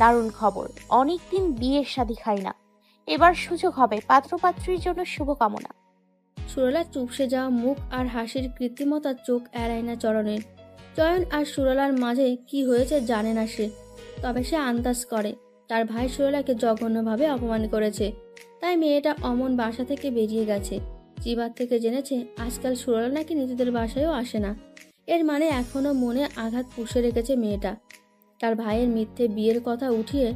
দারুণ খবর, অনেকদিন বিয়ের শাদী খাই না, এবার সুযোগ হবে। পাত্রপাত্রীর জন্য শুভকামনা। সুরলা চুপসে যাওয়া মুখ আর হাসির কৃত্রিমতা চোখ এড়ায় না চরণের। চয়ন আর সুরলার মাঝে কি হয়েছে জানে না সে, তবে সে আন্দাজ করে তার ভাই সুরলাকে জঘন্যভাবে অপমান করেছে, তাই মেয়েটা অমন বাসা থেকে বেরিয়ে গেছে। চিবার থেকে জেনেছে আজকাল সুরলা নাকি নিজেদের বাসায়ও আসে না। এর মানে এখনো মনে আঘাত পুষে রেখেছে মেয়েটা। তার ভাইয়ের মিথ্যে বিয়ের কথা উঠিয়ে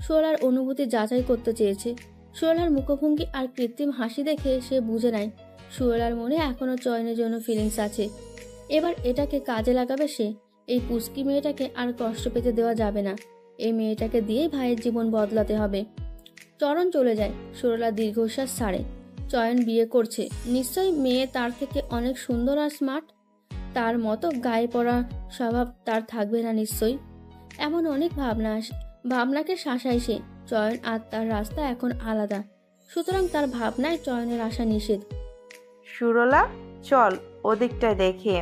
সুরলার অনুভূতি যাচাই করতে চেয়েছে। সুরলার মুখভঙ্গি আর কৃত্রিম হাসি দেখে সে বুঝে নেয় সুরলার মনে এখনো চয়নের জন্য ফিলিংস আছে। এবার এটাকে কাজে লাগাবে সে। এই পুচকি মেয়েটাকে আর কষ্ট পেতে দেওয়া যাবে না। এই মেয়েটাকে দিয়েই ভাইয়ের জীবন বদলাতে হবে। চরণ চলে যায়। সুরলা দীর্ঘশ্বাস ছাড়ে। চয়ন বিয়ে করছে, নিশ্চয়ই মেয়ে তার থেকে অনেক সুন্দর আর স্মার্ট। তার মতো গায়ে পড়া স্বভাব তার থাকবে না নিশ্চয়ই। এমন অনেক ভাবনাকে শাসায় সে। চয়ন আর তার রাস্তা এখন আলাদা, সুতরাং তার ভাবনায় চয়নের আসা নিষেধ। সুরলা, চল ওদিকটায় দেখে।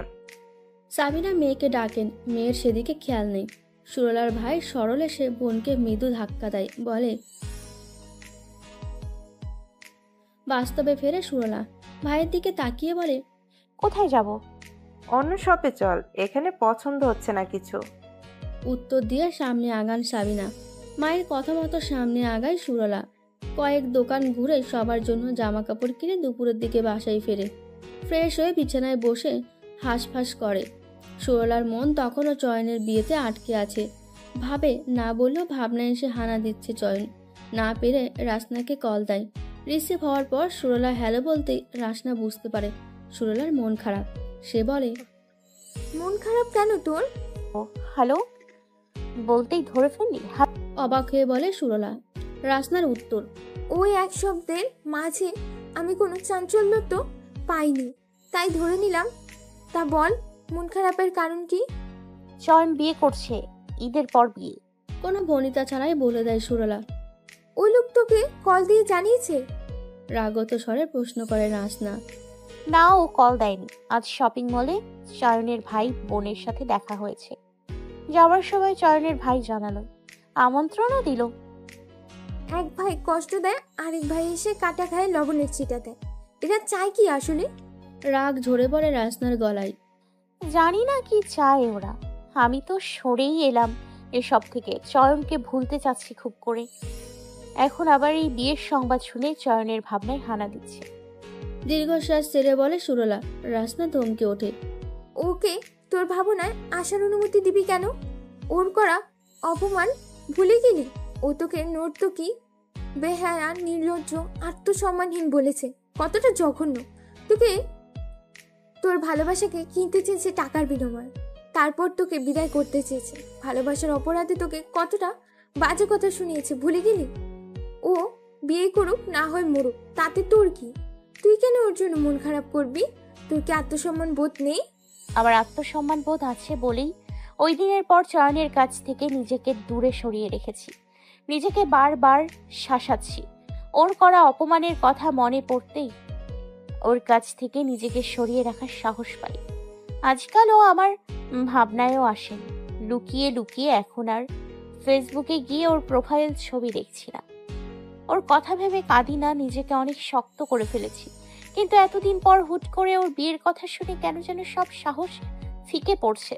সাবিনা মেয়েকে ডাকেন, মেয়ের সেদিকে খেয়াল নেই। সুরলার ভাই সরল এসে বোনকে মৃদু ধাক্কা দেয়, বলে বাস্তবে ফেরে সুরলা। ভাইয়ের দিকে তাকিয়ে বলে, কোথায় যাব? অন্য শপে চল, এখানে পছন্দ হচ্ছে না কিছু। উত্তর দিয়ে সামনে আগান সাবিনা। মায়ের কথা মতো সামনে আগায় সুরলা। কয়েক দোকান ঘুরে সবার জন্য জামা কাপড় কিনে দুপুরের দিকে বাসায় ফেরে। ফ্রেশ হয়ে বিছানায় বসে হাঁসফাঁস করে। সুরলার মন তখনও চয়নের বিয়েতে আটকে আছে। ভাবে না বললেও ভাবনা এসে হানা দিচ্ছে চয়ন। না পেরে রাসনাকে কল দেয়। রিসিভ হওয়ার পর সুরলা হ্যালো বলতেই রাসনা বুঝতে পারে সুরলার মন খারাপ। সে বলে, মন খারাপ কেন তোর? হ্যালো বলতেই ধরে ফেললি? অবাক হয়ে বলে সুরলা। রাসনার উত্তর, ওই এক শব্দের মাঝে আমি কোনো চাঞ্চল্য তো পাইনি, তাই ধরে নিলাম। তা বল, মন খারাপের কারণ কি? চয়ন বিয়ে করছে, ঈদের পর বিয়ে। কোনো ভনিতা ছাড়াই বলে দেয় সুরলা। ওই লোক তোকে কল দিয়ে জানিয়েছে? রাগত স্বরে প্রশ্ন করে রাসনা। না, ও কল দেয়নি। আজ শপিং মলে চয়নের ভাই বোনের সাথে দেখা হয়েছে। যাওয়ার সময় চয়নের ভাই জানালো, আমন্ত্রণও দিল। এক ভাই কষ্ট দেয়, আরেক ভাই এসে কাটা খায় লবণের ছিটা দেয়। এটা চাই কি আসলে? রাগ ঝরে পড়ে রাসনার গলায়। জানি না কি চায় ওরা। আমি তো সরেই এলাম এসব থেকে। চয়নকে ভুলতে চাচ্ছি খুব করে। এখন আবার এই বিয়ের সংবাদ শুনে চয়নের ভাবনায় হানা দিচ্ছে। দীর্ঘশ্বাস ছেড়ে বলে সুরলা। রাসনা ধমকে ওঠে। ওকে তোর ভাবনায় আসার অনুমতি দিবি কেন? ওর করা অপমান ভুলে গেলি? ও তোকে নর্তকী, বেহায়া, নির্লজ্জ, আত্মসম্মানহীন বলেছে। কতটা জঘন্য! তোকে, তোর ভালোবাসাকে কিনতে চেয়েছে টাকার বিনিময়ে, তারপর তোকে বিদায় করতে চেয়েছে। ভালোবাসার অপরাধে তোকে কতটা বাজে কথা শুনিয়েছে ভুলে গেলি? ও বিয়ে করুক, না হয় মরুক, তাতে তোর কি? তুই কেন ওর জন্য মন খারাপ করবি? তোর কি আত্মসম্মান বোধ নেই? আমার আত্মসম্মান বোধ আছে বলেই ওই দিনের পর চয়নের কাছ থেকে নিজেকে দূরে সরিয়ে রেখেছি। নিজেকে বারবার শাসাচ্ছি। ওর করা অপমানের কথা মনে পড়তেই ওর কাছ থেকে নিজেকে সরিয়ে রাখার সাহস পাই। আজকাল ও আমার ভাবনায়ও আসেন। লুকিয়ে লুকিয়ে এখন আর ফেসবুকে গিয়ে ওর প্রোফাইল ছবি দেখছি না। ওর কথা ভেবে কাঁদি না, নিজেকে অনেক শক্ত করে ফেলেছি। কিন্তু এতদিন পর হুট করে ওর বিয়ের কথা শুনে কেন যেন সব সাহস ফিকে পড়ছে।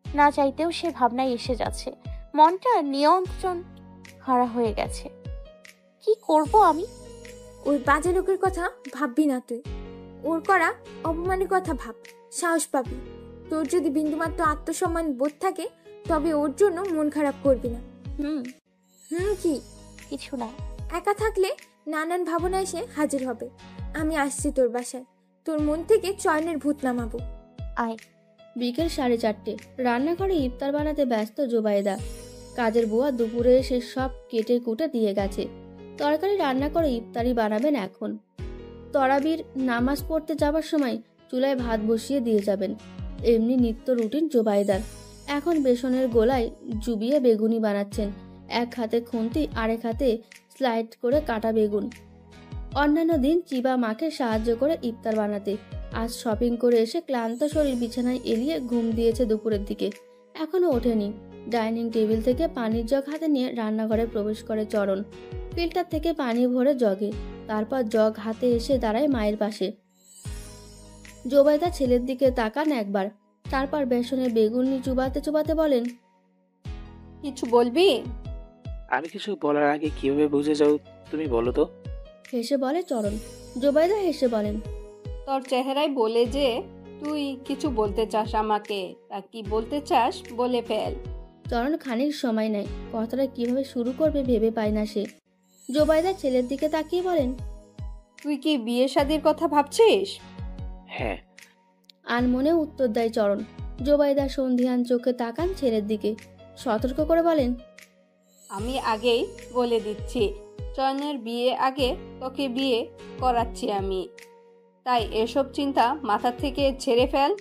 না চাইতেও সে ভাবনায় এসে যাচ্ছে। মনটা নিয়ন্ত্রণ হারা হয়ে গেছে। কি করব আমি? ওই বাজে লোকের কথা ভাববি না তুই। ওর করা অপমানের কথা ভাব, সাহস পাবি। তোর যদি বিন্দুমাত্র আত্মসম্মান বোধ থাকে তবে ওর জন্য মন খারাপ করবি না। কি? কিছু না। একা থাকলে নানান ভাবনা এসে হাজির হবে। আমি আসছি তোর বাসায়, তোর মন থেকে চয়নের ভূত নামাবো। আয়। বিকেল 4:30। রান্নাঘরে ইফতার বানাতে ব্যস্ত জোবাইদা। কাজের বুয়া দুপুরে এসে সব কেটে কুটে দিয়ে গেছে। তরকারি রান্না করে ইফতারি বানাবেন এখন। তরাবির নামাজ পড়তে যাবার সময় চুলায় ভাত বসিয়ে দিয়ে যাবেন। এমনি নিত্য রুটিন জোবাইদার। এখন বেসনের গোলায় জুবিয়ে বেগুনি বানাচ্ছেন। এক হাতে খুন্তি, আরেক হাতে স্লাইড করে কাটা বেগুন। অন্যান্য দিন চিবা মাকে সাহায্য করে ইফতার বানাতে। আজ শপিং করে এসে ক্লান্ত শরীর বিছানায় এলিয়ে ঘুম দিয়েছে দুপুরের দিকে। এখনো ওঠেনি। ডাইনিং টেবিল থেকে পানির জগ হাতে নিয়ে রান্নাঘরে প্রবেশ করে চরণ। ফিল্টার থেকে পানি ভরে জগে, তারপর জগ হাতে এসে দাঁড়ায় মায়ের পাশে। জোবাইদা ছেলের দিকে তাকান একবার, তারপর বেসনে বেগুনি চুবাতে চুবাতে বলেন, কিছু বলবি? আমি কিছু বলার আগে কিভাবে বুঝে যাও তুমি বলো তো? হেসে বলে চরণ। জোবাইদা হেসে বলেন, তোর চেহারায় বলে যে তুই কিছু বলতে চাস আমাকে, তা কি বলতে চাস বলে ফেল। চরণ খানিক সময় নেয়, কথাটা কিভাবে শুরু করবে ভেবে পায় না সে। জোবাইদা ছেলের দিকে তাকিয়ে বলেন, তুই কি বিয়ে শাদির কথা ভাবছিস? হ্যাঁ। আনমনে উত্তর দেয় চরণ। জোবাইদা সন্ধিহান চোখে তাকান ছেলের দিকে, সতর্ক করে বলেন, আমি আগেই বলে দিচ্ছি, চয়নের বিয়ে আগে তোকে বিয়ে করাচ্ছি আমি, তাই এসব চিন্তা মাথা থেকে ছেড়ে ফেল।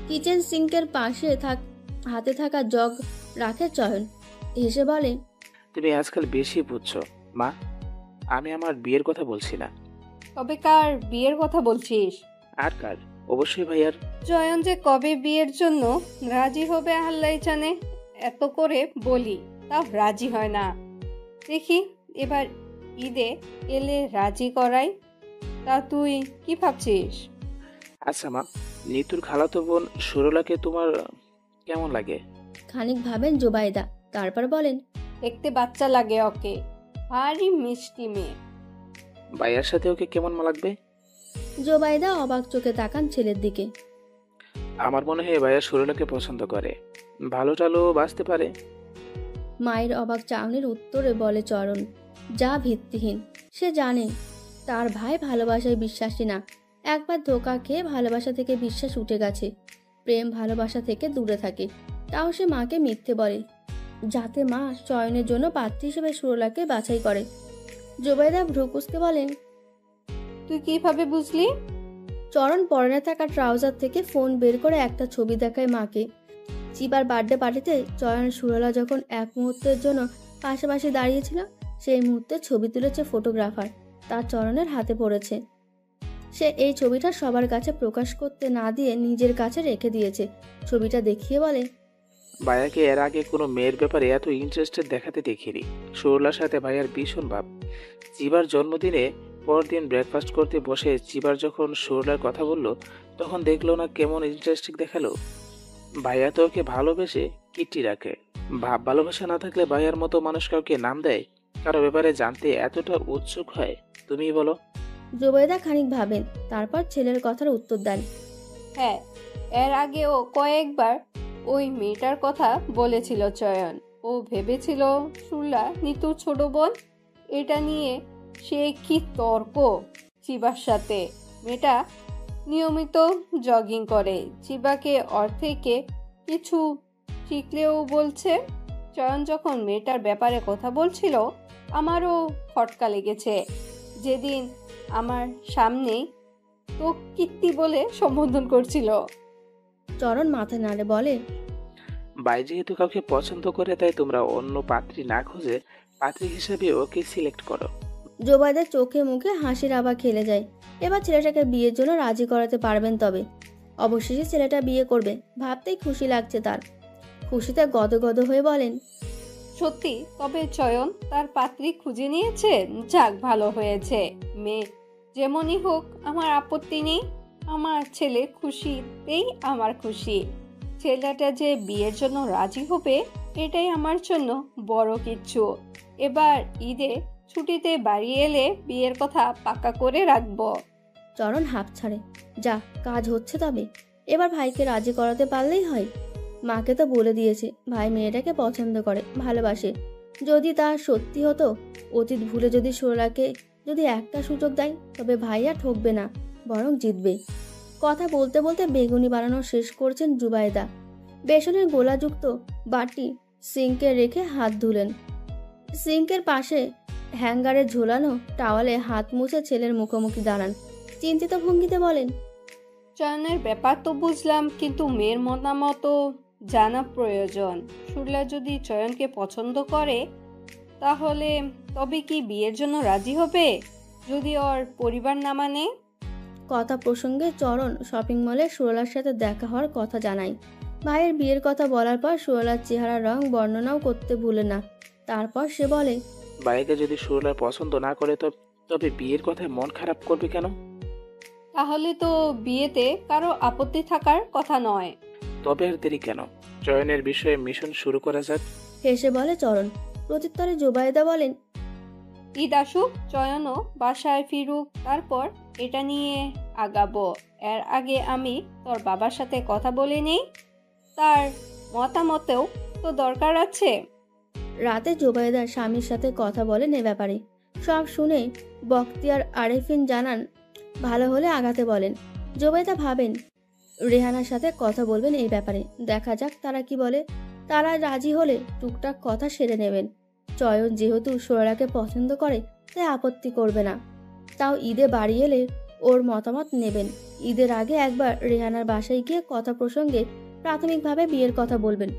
কিচেন সিঙ্কের পাশে হাতে থাকা জগ রাখে চয়ন, হেসে বলে, তুমি আজকাল বেশি বুঝছো মা, আমি আমার বিয়ের কথা বলছি না। কবে কার বিয়ের কথা বলছিস? আর কার? অবশ্যই ভাইয়ার। চয়ন যে কবে বিয়ের জন্য রাজি হবে আল্লাহ জানে, এত করে বলি তাও রাজি হয় না। দেখি এবার ঈদে এলে রাজি করাই। তা তুই কি ভাবছিস? আচ্ছা মা, নিতুর খালাতো বোন সুরলাকে তোমার কেমন লাগে? খানিক ভাবেন জোবাইদা, তারপর বলেন, দেখতে বাচ্চা লাগে ওকে, ভারী মিষ্টি মেয়ে। ভাইয়ার সাথে ওকে কেমন লাগবে? জোবাইদা অবাক চোখে তাকান ছেলের দিকে। আমার মনে হয় ভাইয়া সুরলাকে পছন্দ করে, ভালো টালো বাঁচতে পারে। মায়ের অবাক চাউনির উত্তরে বলে চরণ, যা ভিত্তিহীন। সে জানে তার ভাই ভালোবাসায় বিশ্বাসী না, একবার ধোঁকা খেয়ে ভালোবাসা থেকে বিশ্বাস উঠে গেছে। প্রেম ভালোবাসা থেকে দূরে থাকে, তাও সে মাকে মিথ্যে বলে, যাতে মা চয়নের জন্য পাত্রী হিসেবে সুরলাকে বাছাই করে। জোবাইদা ভ্রুকুসকে বলেন, তুই কিভাবে বুঝলি? চরণ পরনে থাকা ট্রাউজার থেকে ফোন বের করে একটা ছবি দেখায় মাকে। চিবার বার্থডে পার্টিতে চয়ন সুরলা যখন এক মুহূর্তের জন্য পাশাপাশি দাঁড়িয়েছিল, সেই মুহূর্তে ছবি তুলেছে ফটোগ্রাফার, তার চরণের হাতে পড়েছে। সে এই ছবিটা সবার কাছে প্রকাশ করতে না দিয়ে নিজের কাছে রেখে দিয়েছে। ছবিটা দেখিয়ে বলে, ভাইয়াকে এর আগে কোনো মেয়ের ব্যাপারে এত ইন্টারেস্টেড দেখাতে দেখিনি। সুরলার সাথে ভাইয়ার ভীষণ ভাব। চিবার জন্মদিনে পরদিন ব্রেকফাস্ট করতে বসে চিবার যখন সুরলার কথা বলল, তখন দেখলো না কেমন ইন্টারেস্টিং দেখালো। ভাইয়া তো ওকে ভালোবেসে কিটি রাখে। ভাব ভালোবাসা না থাকলে ভাইয়ার মতো মানুষ কাউকে নাম দেয়, কারো ব্যাপারে জানতে এতটা উৎসুক হয়? তুমিই বলো। জোবাইদা খানিক ভাবেন, তারপর ছেলের কথার উত্তর দেন, হ্যাঁ, এর আগেও কয়েকবার ওই মেয়েটার কথা বলেছিল চয়ন। ও ভেবেছিল সুরলা নিতুর ছোট বোন। এটা নিয়ে সে কি তর্ক চিবার সাথে। মেয়েটা নিয়মিত জগিং করে, চিবাকে ওর থেকে কিছু শিখলেও বলছে। চয়ন যখন মেয়েটার ব্যাপারে কথা বলছিল, আমারও খটকা লেগেছে। যেদিন আমার সামনেই তো কীর্তি বলে সম্বোধন করছিল। চরণ মাথা নাড়ে বলে, ভাই যেহেতু কাউকে পছন্দ করে, তাই তোমরা অন্য পাত্রী না খুঁজে পাত্রী হিসেবে ওকে সিলেক্ট করো। জোবাইদার চোখে মুখে হাসির আভা খেলে যায়। এবার ছেলেটাকে বিয়ের জন্য রাজি করাতে পারবেন। তবে অবশেষে ছেলেটা বিয়ে করবে ভাবতেই খুশি লাগছে তার। খুশিতে গদগদ হয়ে বলেন, সত্যি? তবে চয়ন তার পাত্রী খুঁজে নিয়েছে? যাক, ভালো হয়েছে। মেয়ে যেমনই হোক আমার আপত্তি নেই। আমার ছেলে খুশিতেই আমার খুশি। ছেলেটা যে বিয়ের জন্য রাজি হবে, এটাই আমার জন্য বড় কিচ্ছু। এবার ঈদে ছুটিতে বাড়ি এলে বিয়ের কথা পাক্কা করে রাখবো। চরণ হাঁপ ছাড়ে, যা কাজ হচ্ছে। তবে এবার ভাইকে রাজি করাতে পারলেই হয়। মাকে তো বলে দিয়েছে ভাই মেয়েটাকে পছন্দ করে, ভালোবাসে। যদি তা সত্যি হতো, অতীত ভুলে যদি সুরলাকে যদি একটা সুযোগ দেয়, তবে ভাই আর ঠকবে না, বরং জিতবে। কথা বলতে বলতে বেগুনি বানানো শেষ করছেন জুবাইদা। বেসনের গোলাযুক্ত বাটি সিঙ্কে রেখে হাত ধুলেন। সিঙ্কের পাশে হ্যাঙ্গারে ঝোলানো টাওয়ালে হাত মুছে ছেলের মুখোমুখি দাঁড়ান। চিন্তিত ভঙ্গিতে বলেন, চয়নের ব্যাপার তো বুঝলাম, কিন্তু মেয়ের মতামতও জানা প্রয়োজন। সুরলা যদি চয়নকে পছন্দ করে, তাহলে তবে কি বিয়ের জন্য রাজি হবে যদি ওর পরিবার না মানে? কথা প্রসঙ্গে চরণ শপিং মলে সুরলার সাথে দেখা হওয়ার কথা জানায়। ভাইয়ের বিয়ের কথা বলার পর সুরলার চেহারার রং বর্ণনাও করতে ভুলে না। তারপর সে বলে, ভাইকে যদি সুরলার পছন্দ না করে তবে বিয়ের কথায় মন খারাপ করবে কেন? তাহলে তো বিয়েতে কারো আপত্তি থাকার কথা নয়। তবে আর দেরি কেন? চয়নের বিষয়ে মিশন শুরু করা যাক। হেসে বলে চরণ। প্রত্যুত্তরে জোবায়েদা বলেন, ঈদ আসুক, চয়নও বাসায় ফিরুক, তারপর এটা নিয়ে আগাবো। এর আগে আমি তোর বাবার সাথে কথা বলে নেই, তার মতামতেও তো দরকার আছে। রাতে জোবায়েদা স্বামীর সাথে কথা বলেন এ ব্যাপারে। সব শুনে বখতিয়ার আরেফিন জানান ভালো হলে আগাতে বলেন। জোবায়েদা ভাবেন রেহানার সাথে কথা বলবেন এই ব্যাপারে, দেখা যাক তারা কি বলে। তারা রাজি হলে টুকটাক কথা সেরে নেবেন। চয়ন যেহেতু সুরলাকে পছন্দ করে তাই আপত্তি করবে না। তাও ঈদে বাড়ি এলে ওর মতামত নেবেন। ঈদের আগে একবার রেহানার বাসায় গিয়ে কথা প্রসঙ্গে প্রাথমিকভাবে বিয়ের কথা বলবেন।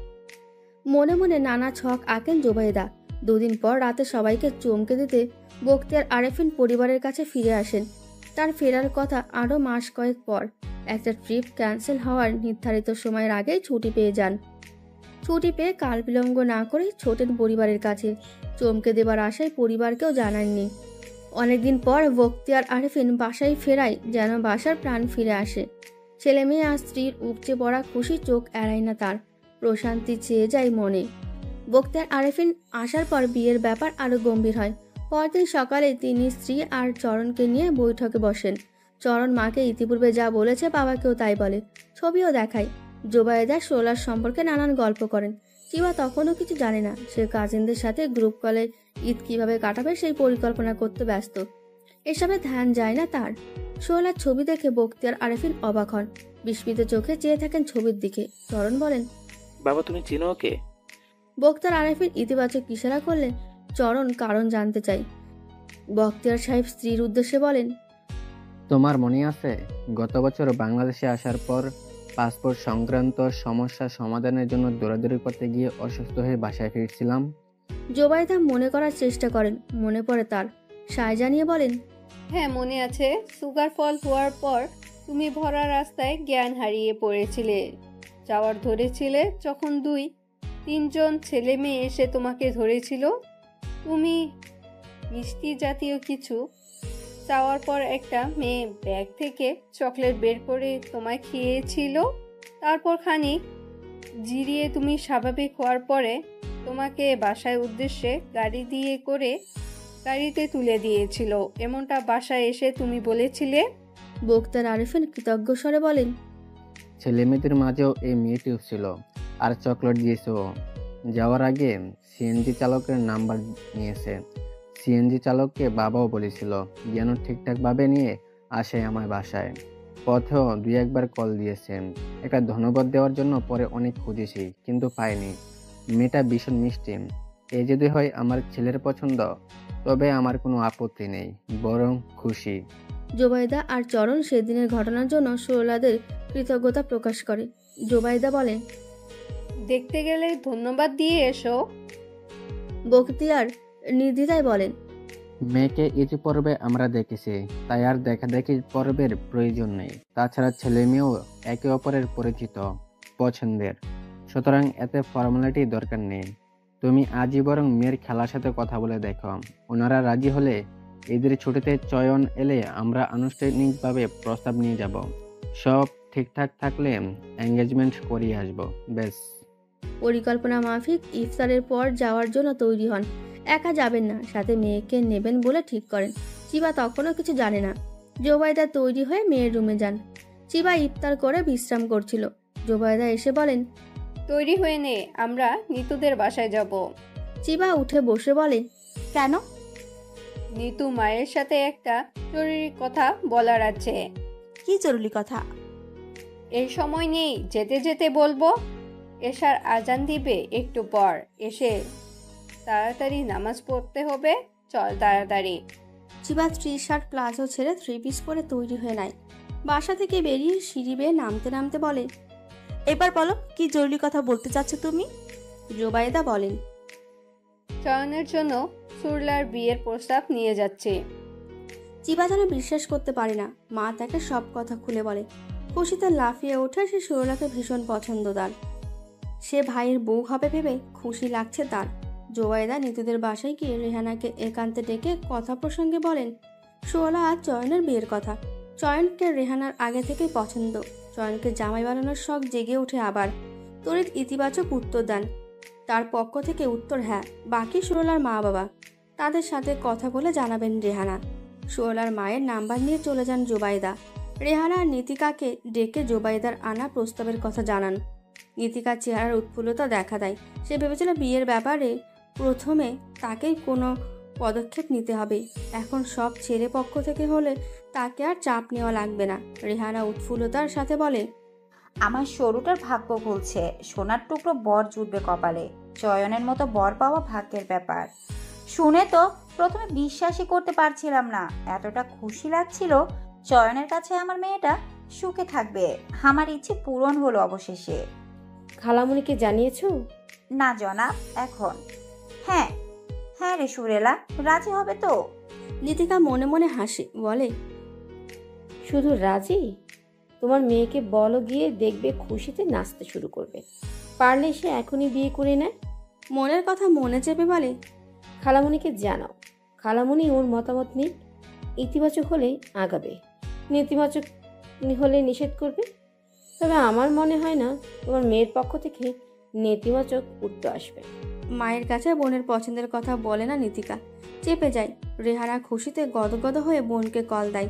মনে মনে নানা ছক আঁকেন জোবায়েদা। দুদিন পর রাতে সবাইকে চমকে দিতে বখতিয়ার আরেফিন পরিবারের কাছে ফিরে আসেন। তার ফেরার কথা আরও মাস কয়েক পর। একটা ট্রিপ ক্যান্সেল হওয়ার নির্ধারিত সময়ের আগেই ছুটি পেয়ে যান। ছুটি পেয়ে কাল বিলম্ব না করে ছোটেন পরিবারের কাছে। চমকে দেবার আশায় পরিবারকেও জানাননি। অনেকদিন পর বখতিয়ার আরেফিন বাসায় ফেরায় যেন বাসার প্রাণ ফিরে আসে। ছেলে মেয়ে আর স্ত্রীর উপচে পড়া খুশি চোখ এড়ায় না তার। প্রশান্তি চেয়ে যায় মনে। বখতিয়ার আরেফিন আসার পর বিয়ের ব্যাপার আরো গম্ভীর হয়। পরদিন সকালে তিনি স্ত্রী আর চরণকে নিয়ে বৈঠকে বসেন। চরণ মাকে ইতিপূর্বে যা বলেছে বাবাকেও তাই বলে, ছবিও দেখায়। জোবায়েদা সোলার সম্পর্কে নানান গল্প করেন। চিবা তখনও কিছু জানে না। সে কাজিনদের সাথে গ্রুপ কলে ঈদ কিভাবে কাটাবে সেই পরিকল্পনা করতে ব্যস্ত। এসবে ধ্যান যায় না তার। সোলার ছবি দেখে বখতিয়ার আরেফিন অবাক হন। বিস্মিত চোখে চেয়ে থাকেন ছবির দিকে। চরণ বলেন, বাবা তুমি চিনো ওকে? বখতিয়ার আরেফিন ইতিবাচক ইশারা করলেন। চরণ কারণ জানতে চাই। বখতিয়ার সাহেব স্ত্রীর উদ্দেশ্যে বলেন, তোমার মনে আছে গত বছর বাংলাদেশে আসার পর পাসপোর্ট সংক্রান্ত সমস্যা সমাধানের জন্য দৌড়াদৌড়ি করতে গিয়ে অসুস্থ হয়ে বাসায় ফিরছিলাম? জোবায়েদা মনে করার চেষ্টা করেন। মনে পড়ে তার। সায় জানিয়ে বলেন, হ্যাঁ মনে আছে, সুগার ফল হওয়ার পর তুমি ভরা রাস্তায় জ্ঞান হারিয়ে পড়েছিলে। যাওয়ার ধরেছিলে যখন 2-3 ছেলে মেয়ে এসে তোমাকে ধরেছিল। তুমি মিষ্টি জাতীয় কিছু চাওয়ার পর একটা মেয়ে ব্যাগ থেকে চকলেট বের করে তোমায় খেয়েছিল। তারপর খানিক জিরিয়ে তুমি স্বাভাবিক হওয়ার পরে তোমাকে বাসায় উদ্দেশ্যে গাড়ি দিয়ে করে গাড়িতে তুলে দিয়েছিল। এমনটা বাসায় এসে তুমি বলেছিলে। বখতিয়ার আরেফিন কৃতজ্ঞ স্বরে বলেন, ছেলে মেয়েদের মাঝেও এই মেয়েটিও ছিল আর চকলেট দিয়েছে ও। যাওয়ার আগে সিএনজি চালকের নাম্বার নিয়েছে। সিএনজি চালককে বাবাও বলেছিল যেন ঠিকঠাকভাবে নিয়ে আসে আমার বাসায়। পথেও 2-1বার কল দিয়েছেন একটা ধন্যবাদ দেওয়ার জন্য। পরে অনেক খুঁজেছি কিন্তু পাইনি। মেয়েটা ভীষণ মিষ্টি। এ যদি হয় আমার ছেলের পছন্দ তবে আমার কোনো আপত্তি নেই, বরং খুশি। জোবায়েদা আর চরণ সেদিনের ঘটনার জন্য সুরলাদের কৃতজ্ঞতা প্রকাশ করে। জোবায়েদা বলেন, দেখতে গেলে ধন্যবাদ দিয়ে এসো। বখতিয়ার নির্দ্বিধায় বলেন, মেয়েকে ঈদ পর্বে আমরা দেখেছি, তাই আর দেখাদেখি পর্বের প্রয়োজন নেই। তাছাড়া ছেলে মেয়েও একে অপরের পরিচিত, পছন্দের, সুতরাং এতে ফর্মালিটি দরকার নেই। তুমি আজই বরং মেয়ের খেলার সাথে কথা বলে দেখো। ওনারা রাজি হলে ঈদের ছুটিতে চয়ন এলে আমরা আনুষ্ঠানিকভাবে প্রস্তাব নিয়ে যাব। সব ঠিকঠাক থাকলে এঙ্গেজমেন্ট করিয়ে আসবো। বেশ। পরিকল্পনা মাফিক ইফতারের পর যাওয়ার জন্য তৈরি হন। একা যাবেন না, সাথে মেয়েকে নেবেন বলে ঠিক করেন। চিবা তখনও কিছু জানে না। জোবায়েদা তৈরি হয়ে মেয়ের রুমে যান। চিবা ইফতার করে বিশ্রাম করছিল। জোবায়েদা এসে বলেন, তৈরি হয়ে নে, আমরা নিতুদের বাসায় যাব। চিবা উঠে বসে বলে, কেন? নিতু মায়ের সাথে একটা জরুরি কথা বলার আছে। কি জরুরি কথা? এই সময় নেই, যেতে যেতে বলবো। এশার আজান দিবে একটু পর। এসে তাড়াতাড়ি নামাজ পড়তে হবে। চল তাড়াতাড়ি। চিবা 3 শার্ট প্লাজো ছেড়ে 3 পিস পরে তৈরি হয়ে নেয়। বাসা থেকে বেরিয়ে সিঁড়ি বেয়ে নামতে নামতে বলে, এবার বলো কি জরুরি কথা বলতে চাচ্ছ তুমি? জোবায়েদা বলেন, চয়নের জন্য সুরলার বিয়ের প্রস্তাব নিয়ে যাচ্ছে। চিবা যেন বিশ্বাস করতে পারে না। মা তাকে সব কথা খুলে বলে। খুশিতে লাফিয়ে ওঠে। সে সুরলাকে ভীষণ পছন্দ তার। সে ভাইয়ের বউ হবে ভেবে খুশি লাগছে তার। জোবাইদা নিতুদের বাসায় গিয়ে রেহানাকে একান্তে ডেকে কথা প্রসঙ্গে বলেন সুরলা আর চয়নের বিয়ের কথা। চয়নকে রেহানার আগে থেকেই পছন্দ। চয়নকে জামাই বানানোর শখ জেগে ওঠে আবার। তড়িৎ ইতিবাচক উত্তর দেন তার পক্ষ থেকে। উত্তর হ্যাঁ। বাকি সুরলার মা বাবা, তাদের সাথে কথা বলে জানাবেন রেহানা। সুরলার মায়ের নাম্বার নিয়ে চলে যান জোবাইদা। রেহানা আর নীতিকাকে ডেকে জোবাইদার আনা প্রস্তাবের কথা জানান। নীতিকার চেহারার উৎফুল্লতা দেখা দেয়। সে ভেবেছিল বিয়ের ব্যাপারে প্রথমে তাকেই কোনো পদক্ষেপ নিতে হবে। এখন সব ছেলে পক্ষ থেকে হলে তাকে আর চাপ নেওয়া লাগবে না। রেহানা উৎফুল্লতার সাথে বলে, আমার সরুটার ভাগ্য খুলছে, সোনার টুকরো বর জুটবে কপালে। চয়নের মতো বর পাওয়া ভাগ্যের ব্যাপার। শুনে তো প্রথমে বিশ্বাসই করতে পারছিলাম না, এতটা খুশি লাগছিল। চয়নের কাছে আমার মেয়েটা সুখে থাকবে। আমার ইচ্ছে পূরণ হলো অবশেষে। খালামণিকে জানিয়েছো? না জনাব, এখন। হ্যাঁ হ্যাঁ রে সুরেলা, রাজি হবে তো? নীতিকা মনে মনে হাসে, বলে, শুধু রাজি? তোমার মেয়েকে বলো গিয়ে, দেখবে খুশিতে নাচতে শুরু করবে। পারলে সে এখনই বিয়ে করে নেয়। মনের কথা মনে চেপে বলে, খালামণিকে জানাও। খালামণি ওর মতামত নিক। ইতিবাচক হলে আগাবে, নেতিবাচক হলে নিষেধ করবে। তবে আমার মনে হয় না তোমার মেয়ের পক্ষ থেকে নেতিবাচক উত্তর আসবে। মায়ের কাছে বোনের পছন্দের কথা বলে না নীতিকা, চেপে যায়। রেহানা খুশিতে গদগদ হয়ে বোনকে কল দেয়।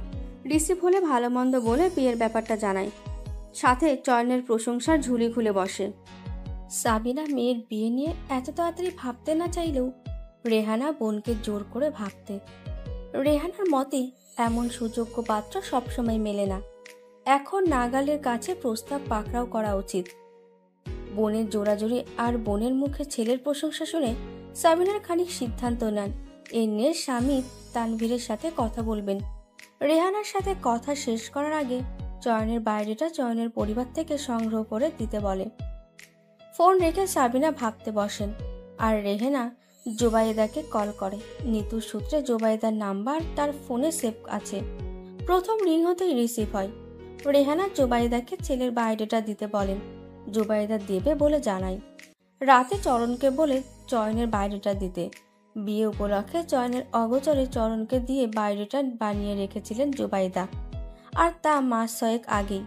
রিসিভ হলে ভালো মন্দ বলে বিয়ের ব্যাপারটা জানায়। সাথে চয়নের প্রশংসার ঝুলি খুলে বসে। সাবিনা মেয়ের বিয়ে নিয়ে এত তাড়াতাড়ি ভাবতে না চাইলেও রেহানা বোনকে জোর করে ভাবতে। রেহানার মতে এমন সুযোগ্য পাত্র সবসময় মেলে না। এখন নাগালের কাছে প্রস্তাব পাকড়াও করা উচিত। বোনের জোরাজোরি আর বোনের মুখে ছেলের প্রশংসা শুনে সাবিনার খানিক সিদ্ধান্ত নেন এ নিয়ে স্বামী তানভীরের সাথে কথা বলবেন। রেহানার সাথে কথা শেষ করার আগে চয়নের বায়োডাটা চয়নের পরিবার থেকে সংগ্রহ করে দিতে বলে। ফোন রেখে সাবিনা ভাবতে বসেন আর রেহানা জোবাইদাকে কল করে। নিতুর সূত্রে জোবাইদার নাম্বার তার ফোনে সেভ আছে। প্রথম রিং হতেই রিসিভ হয়। রেহানা জোবাইদাকে ছেলের বায়োডাটা দিতে বলেন। জোবাইদা দেবে বলে জানায়। রাতে চরণকে বলে চয়নের বায়োডাটা দিতে। বিয়ে উপলক্ষে চয়নের অগোচরে চরণকে দিয়ে বায়োডাটা বানিয়ে রেখেছিলেন জোবাইদা। আর তা মাস 6 আগেই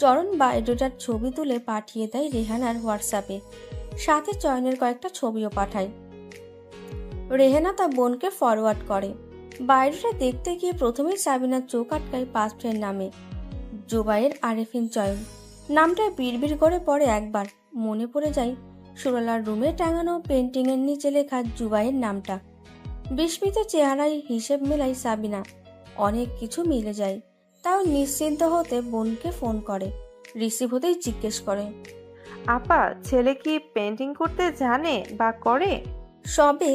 চরণ বায়োডাটার ছবি তুলে পাঠিয়ে দেয় রেহানার হোয়াটসঅ্যাপে। সাথে চয়নের কয়েকটা ছবিও পাঠায়। রেহানা তা বোনকে ফরওয়ার্ড করে। বায়োডাটা দেখতে গিয়ে প্রথমেই সাবিনার চোখ আটকায় পাসফ্রেন্ড নামে, জোবাইয়ের আরেফিন চয়ন। নামটা বিড়বিড় করে পড়ে একবার। মনে পড়ে যায় সুরলার রুমে টাঙানো পেন্টিংয়ের নিচে লেখা জুবাইয়ের নামটা। বিস্মিত চেহারায় হিসেব মেলাই সাবিনা। অনেক কিছু মিলে যায়। তাও নিশ্চিন্ত হতে বোনকে ফোন করে। রিসিভ হতেই জিজ্ঞেস করে, আপা, ছেলে কি পেন্টিং করতে জানে বা করে? সবে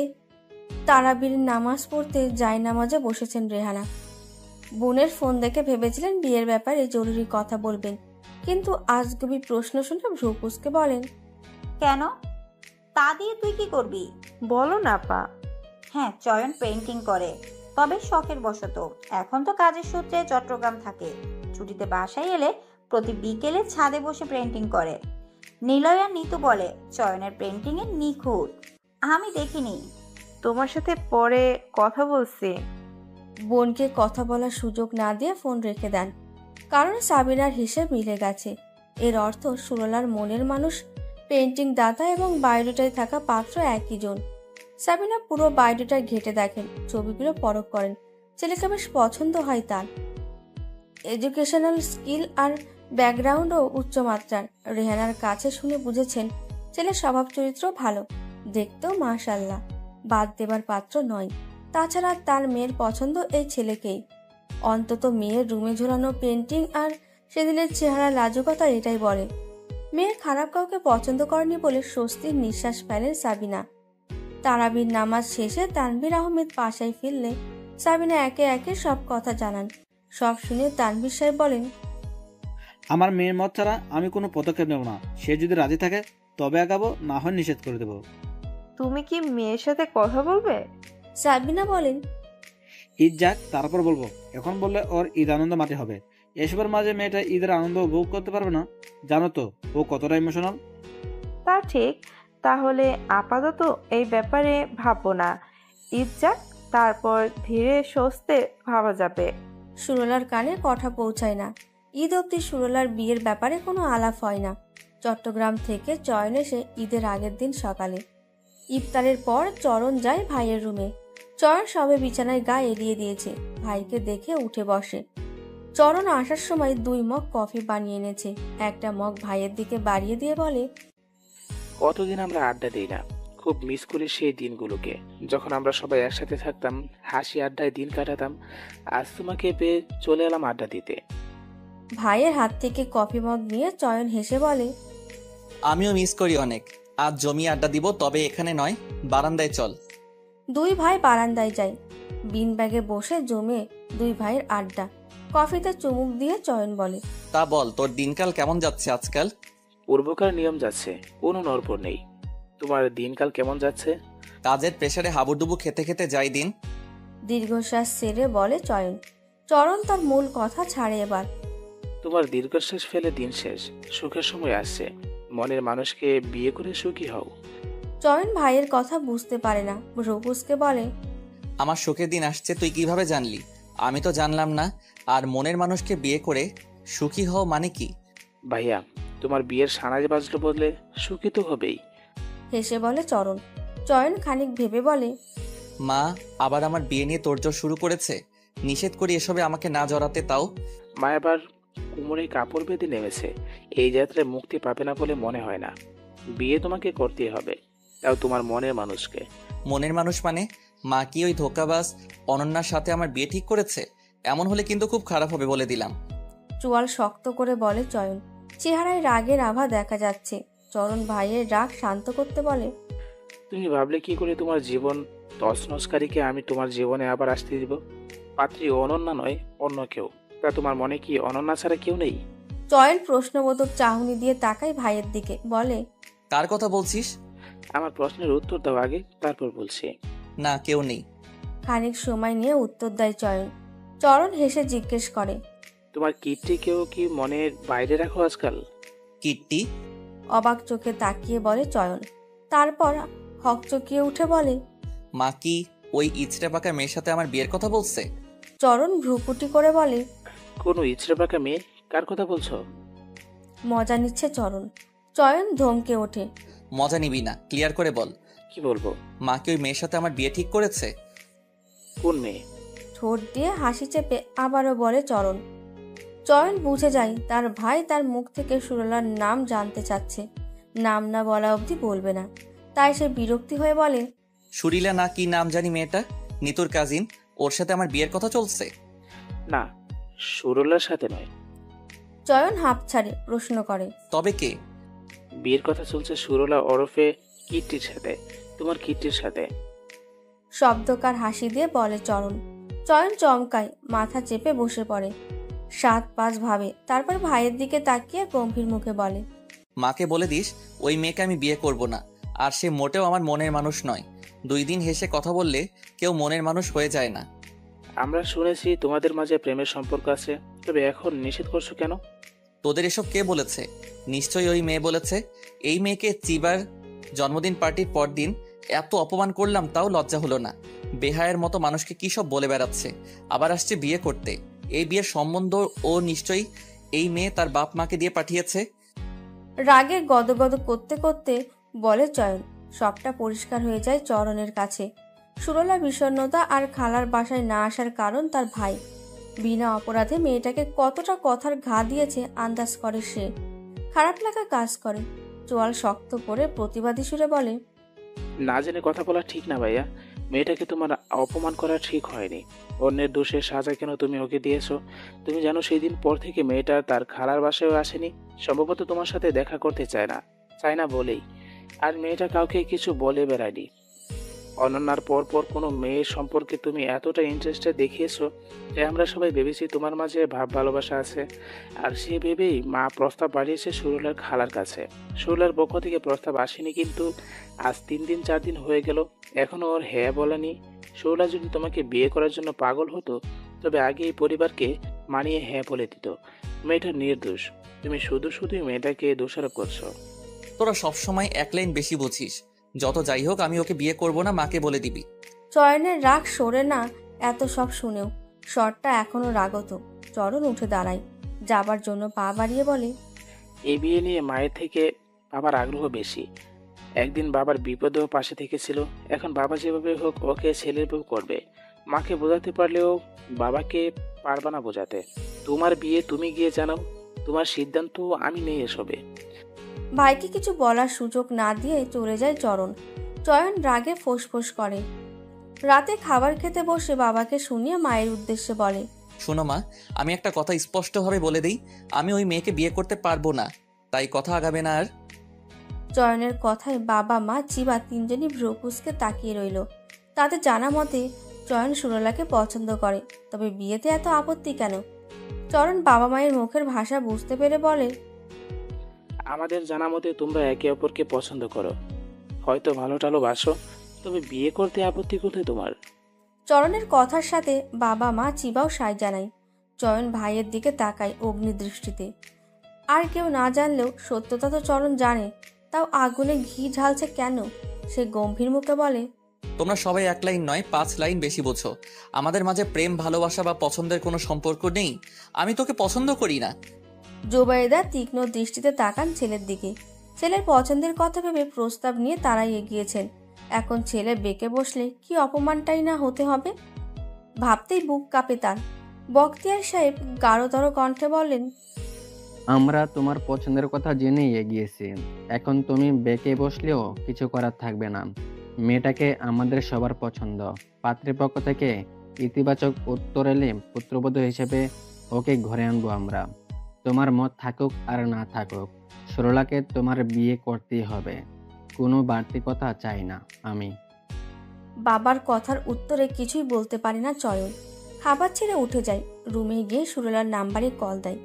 তারাবির নামাজ পড়তে জায়নামাজে বসেছেন রেহানা। বোনের ফোন দেখে ভেবেছিলেন বিয়ের ব্যাপারে জরুরি কথা বলবেন, কিন্তু আজগুবি প্রশ্ন শুনে ভ্রু কুঁচকে বলেন, কেন? তা দিয়ে তুই কি করবি? বলো না আপা। হ্যাঁ, চয়ন পেন্টিং করে, তবে শখের বশত। এখন তো কাজের সূত্রে চট্টগ্রাম থাকে। ছুটিতে বাসায় এলে প্রতি বিকেলে ছাদে বসে পেন্টিং করে। নিলয় আর নিতু বলে চয়নের পেন্টিং এ নিখুঁত। আমি দেখিনি। তোমার সাথে পরে কথা বলছি। বোনকে কথা বলার সুযোগ না দিয়ে ফোন রেখে দেন, কারণ সাবিনার হিসেব মিলে গেছে। এর অর্থ সুরলার মনের মানুষ পেন্টিং দাতা এবং বায়োডাটায় থাকা পাত্র একই জন। সাবিনা পুরো বায়োডাটা ঘেটে দেখেন, ছবিগুলো পরখ করেন। ছেলেকে বেশ পছন্দ হয় তার। এডুকেশনাল স্কিল আর ব্যাকগ্রাউন্ডও উচ্চমাত্রার। রেহানার কাছে শুনে বুঝেছেন ছেলের স্বভাব চরিত্র ভালো, দেখতেও মাশাআল্লাহ, বাদ দেবার পাত্র নয়। তাছাড়া তার মেয়ের পছন্দ এই ছেলেকেই। অন্তত মেয়ের রুমে ঝোলানো পেন্টিং আর সেদিনের চেহারা লাজুকতা এটাই বলে। মেয়ে খারাপ কাউকে পছন্দ করেনি বলে স্বস্তির নিঃশ্বাস ফেলেন সাবিনা। তারাবির নামাজ শেষে তানভীর আহমেদ বাসায় ফিরলে সাবিনা একে একে সব কথা জানান। সব শুনে তানভীর সাহেব বলেন, আমার মেয়ের মত ছাড়া আমি কোনো পদক্ষেপ নেব না। সে যদি রাজি থাকে তবে আগাবো, না হয় নিষেধ করে দেবো। তুমি কি মেয়ের সাথে কথা বলবে? সাবিনা বলেন, ঈদ যাক তারপর বলবো। এখন বললে ওর ঈদ আনন্দ মাটি হবে। এসবের মাঝে মেয়েটা ঈদের আনন্দ উপভোগ করতে পারবে না? জানো তো ও কতটা ইমোশনাল। তা ঠিক, তাহলে আপাতত এই ব্যাপারে ভাববো না। ঈদ যাক, তারপর ধীরে সুস্থে ভাবা যাবে। সুরলার কানে কথা পৌঁছায় না। ঈদ অবধি সুরলার বিয়ের ব্যাপারে কোনো আলাপ হয় না। চট্টগ্রাম থেকে চয়ন এসে ঈদের আগের দিন সকালে। ইফতারের পর চরণ যায় ভাইয়ের রুমে। চয়ন সবে বিছানায় গা এলিয়ে দিয়েছে, ভাইকে দেখে উঠে বসে। চরণ আসার সময় 2 মগ কফি বানিয়ে এনেছে। একটা মগ ভাইয়ের দিকে বাড়িয়ে দিয়ে বলে, কতদিন আমরা আড্ডা দিই না, খুব মিস করি সেই দিনগুলোকে, যখন আমরা সবাই একসাথে থাকতাম, হাসি আড্ডায় দিন কাটাতাম। আজ তোমাকে পেয়ে চলে এলাম আড্ডা দিতে। ভাইয়ের হাত থেকে কফি মগ নিয়ে চয়ন হেসে বলে, আমিও মিস করি অনেক। আজ জমিয়ে আড্ডা দিব, তবে এখানে নয়, বারান্দায় চল। 2 ভাই বারান্দায় যায়। বিন ব্যাগে বসে জমে 2 ভাইয়ের আড্ডা। কফিতে চুমুক দিয়ে চয়ন বলে, তা বল, তোর দিনকাল কেমন যাচ্ছে আজকাল? পূর্বকার নিয়ম যাচ্ছে, কোনো নড়বড় নেই। তোমার দিনকাল কেমন যাচ্ছে? কাজের প্রেসারে হাবুডুবু খেতে খেতে যাই দিন। দীর্ঘশ্বাস ছেড়ে বলে চয়ন। চরণ তার মূল কথা ছাড়ে এবার। তোমার দীর্ঘশ্বাস ফেলে দিন শেষ, সুখের সময় আসছে। মনের মানুষকে বিয়ে করে সুখী হও। চয়ন ভাইয়ের কথা বুঝতে পারে না, রঘুসকে বলে, আমার সুখের দিন আসছে তুই কিভাবে জানলি? আমি তো জানলাম না। আর মনের মানুষকে বিয়ে করে সুখী হও মানে কি? ভাইয়া, তোমার বিয়ের সানাজে বাজলো বদলে সুখী তো হবেই। হেসে বলে চরণ। চয়ন খানিক ভেবে বলে, মা আবার আমার বিয়ে নিয়ে তোড়জোড় শুরু করেছে। নিষেধ করি এসবে আমাকে না জড়াতে, তাও মা এবার কোমরে কাপড় বেঁধে নেমেছে। এই যাত্রায় মুক্তি পাবে না বলে মনে হয় না। বিয়ে তোমাকে করতেই হবে, তাও তোমার মনের মানুষকে। মনের মানুষ মানে? মা কি ওই ধোকাবাজ অনন্যার সাথে আমার বিয়ে ঠিক করেছে? এমন হলে কিন্তু খুব খারাপ হবে বলে দিলাম। চোয়াল শক্ত করে বলে চয়ন। চেহারায় রাগের আভা দেখা যাচ্ছে। চরণ ভাইয়ের রাগ শান্ত করতে বলে, তুমি ভাবলে কি করে তোমার জীবন তছনছকারীকে আমি তোমার জীবনে আবার আসতে দিব? পাত্রী অনন্যা নয়, অন্য কেউ। তা তোমার মনে কি অনন্যা ছাড়া কেউ নেই? চয়ন প্রশ্নবোধক চাহনি দিয়ে তাকায় ভাইয়ের দিকে, বলে, কার কথা বলছিস? আমার প্রশ্নের উত্তর দাও আগে, তারপর বলছি। না, কেউ নেই। খানিক সময় নিয়ে উত্তর দেয় চয়ন। চরণ হেসে জিজ্ঞেস করে, তোমার কীর্তি কেউ কি মনের বাইরে রাখো আজকাল? কীর্তি? অবাক চোখে তাকিয়ে বলে চয়ন। তারপর হকচকিয়ে উঠে বলে, মা কি ওই ইচড়ে পাকা মেয়ের সাথে আমার বিয়ের কথা বলছে? চরণ ভ্রুকুটি করে বলে, কোনো ইচড়ে পাকা মেয়ে? কার কথা বলছো? মজা নিচ্ছে চরণ। চয়ন ধমকে ওঠে, মজা নিবি না, ক্লিয়ার করে বল। কি বলবো? মা কি ওই মেয়ের সাথে আমার বিয়ে ঠিক করেছে? কোন মেয়ে? ঠোঁট দিয়ে হাসি চেপে আবারও বলে চরণ। চয়ন বুঝে যায় তার ভাই তার মুখ থেকে সুরলার নাম জানতে চাচ্ছে। নাম না বলা অবধি বলবে না। তাই সে বিরক্তি হয়ে বলে, সুরিলা না কি নাম জানি মেয়েটা, নিতুর কাজিন, ওর সাথে আমার বিয়ের কথা চলছে? না, সুরলার সাথে নয়। চয়ন হাঁপ ছাড়ে প্রশ্ন করে, তবে কে? বিয়ের কথা চলছে সুরলা ওরফে কীর্তির সাথে, তোমার কীর্তির সাথে। শব্দকার হাসি দিয়ে বলে চরণ। চয়ন চমকায়, মাথা চেপে বসে পড়ে। 7-5 ভাবে, তারপর ভাইয়ের দিকে তাকিয়ে গম্ভীর মুখে বলে, মাকে বলে দিস ওই মেয়েকে আমি বিয়ে করব না। আর সে মোটেও আমার মনের মানুষ নয়। 2 দিন হেসে কথা বললে কেউ মনের মানুষ হয়ে যায় না। আমরা শুনেছি তোমাদের মাঝে প্রেমের সম্পর্ক আছে, তবে এখন নিষেধ করছো কেন? তোদের এসব কে বলেছে? নিশ্চয়ই ওই মেয়ে বলেছে। এই মেয়েকে চিবার জন্মদিন পার্টির পর দিন এত অপমান করলাম, তাও লজ্জা হলো না। বেহায়ের মতো মানুষকে কি সব বলে বেড়াচ্ছে। আবার আসছে বিয়ে করতে। এই বিয়ের সম্বন্ধ ও নিশ্চয়ই এই মেয়ে তার বাপ মাকে দিয়ে পাঠিয়েছে। রাগে গদগদ করতে করতে বলে চয়ন। সবটা পরিষ্কার হয়ে যায় চরণের কাছে। সুরলা বিষণ্ণতা আর খালার বাসায় না আসার কারণ তার ভাই। বিনা অপরাধে মেয়েটাকে কতটা কথার ঘা দিয়েছে আন্দাজ করে সে। খারাপ লাগা কাজ করে। চোয়াল শক্ত করে প্রতিবাদী সুরে বলে, না জেনে কথা বলা ঠিক না ভাইয়া। মেয়েটাকে তোমার অপমান করা ঠিক হয়নি। অন্যের দোষে সাজা কেন তুমি ওকে দিয়েছো? তুমি জানো সেই দিন পর থেকে মেয়েটা তার খালার বাসায়ও আসেনি। সম্ভবত তোমার সাথে দেখা করতে চায় না বলেই। আর মেয়েটা কাউকে কিছু বলে বেড়ায়নি। অনন্যার পর কোনো মেয়ের সম্পর্কে তুমি এতটা ইন্টারেস্টেড দেখিয়েছো যে আমরা সবাই ভেবেছি তোমার মাঝে ভাব ভালোবাসা আছে। আর সে ভেবেই মা প্রস্তাব পাঠিয়েছে সুরলার খালার কাছে। সুরলার পক্ষ থেকে প্রস্তাব আসেনি, কিন্তু আজ 3 দিন 4 দিন হয়ে গেল, এখনো ওর হ্যাঁ বলেনি। সুরলা যদি তোমাকে বিয়ে করার জন্য পাগল হতো, তবে আগে এই পরিবারকে মানিয়ে হ্যাঁ বলে দিত। মেয়েটা নির্দোষ, তুমি শুধু শুধুই মেয়েটাকে দোষারোপ করছো। তোরা সবসময় এক লাইন বেশি বুঝিস। যত যাই হোক, আমি ওকে বিয়ে করব না, মাকে বলে দিবি। চয়নের রাগ সরে না এত সব শুনেও। স্বরটা এখনো রাগত। চরণ উঠে দাঁড়ায়, যাবার জন্য পা বাড়িয়ে বলে, এই বিয়ে নিয়ে মায়ের থেকে বাবার আগ্রহ বেশি। একদিন বাবার বিপদেও পাশে থেকেছিল, এখন বাবা যেভাবে হোক ওকে ছেলের বউ করবে। মাকে বোঝাতে পারলেও বাবাকে পারবা না বোঝাতে। তোমার বিয়ে তুমি গিয়ে জানাও, তোমার সিদ্ধান্ত আমি নেই এসবে। ভাইকে কিছু বলার সুযোগ না দিয়ে চলে যায় চরণ। চয়ন রাগে ফোঁস করে। রাতে খাবার খেতে বসে বাবাকে শুনিয়ে মায়ের উদ্দেশ্যে বলে, শোনো মা, আমি একটা কথা স্পষ্টভাবে বলে দিই, আমি ওই মেয়েকে বিয়ে করতে পারবো না, তাই কথা আগাবে না আর। চয়নের কথায় বাবা মা চিবা তিনজনই ভ্রকুসকে তাকিয়ে রইল। তাদের জানা মতে চয়ন সুরলাকে পছন্দ করে, তবে বিয়েতে এত আপত্তি কেন? চরণ বাবা মায়ের মুখের ভাষা বুঝতে পেরে বলে, আমাদের জানা মতে তোমরা একে অপরকে পছন্দ করো, হয়তো ভালো টালো বাসো, তবে বিয়ে করতে আপত্তি কোথায় তোমার? চরণের কথার সাথে বাবা মা চিবাও সায় জানায়। চয়ন ভাইয়ের দিকে তাকায় অগ্নি দৃষ্টিতে। আর কেউ না জানলেও সত্যতা তো চরণ জানে, তাও আগুনে ঘি ঢালছে কেন? সে গম্ভীর মুখে বলে, তোমরা সবাই এক লাইন নয় 5 লাইন বেশি বোঝো। আমাদের মাঝে প্রেম ভালোবাসা বা পছন্দের কোনো সম্পর্ক নেই। আমি তোকে পছন্দ করি না। জোবাইদা তীক্ষ্ণ দৃষ্টিতে তাকান ছেলের দিকে। ছেলের পছন্দের কথা ভেবে প্রস্তাব নিয়ে তারাই এগিয়েছেন। এখন ছেলে বেঁকে বসলে কি অপমানটাই না হতে হবে, ভাবতেই বুক কাঁপে তার। বখতিয়ার সাহেব গাঢ়তর কণ্ঠে বললেন, আমরা তোমার পছন্দের কথা জেনেই এগিয়েছি। এখন তুমি বেঁকে বসলেও কিছু করার থাকবে না। মেয়েটাকে আমাদের সবার পছন্দ। পাত্রীপক্ষ থেকে ইতিবাচক উত্তর এলে পুত্রবধূ হিসেবে ওকে ঘরে আনবো আমরা। তোমার মত থাকুক আর না থাকুক, সরলাকে তোমার বিয়ে করতেই হবে। কোনো বাড়তি কথা চাই না আমি। বাবার কথার উত্তরে কিছুই বলতে পারে না চয়ন। খাবার ছেড়ে উঠে যায়। রুমে গিয়ে সুরলার নাম্বারে কল দেয়।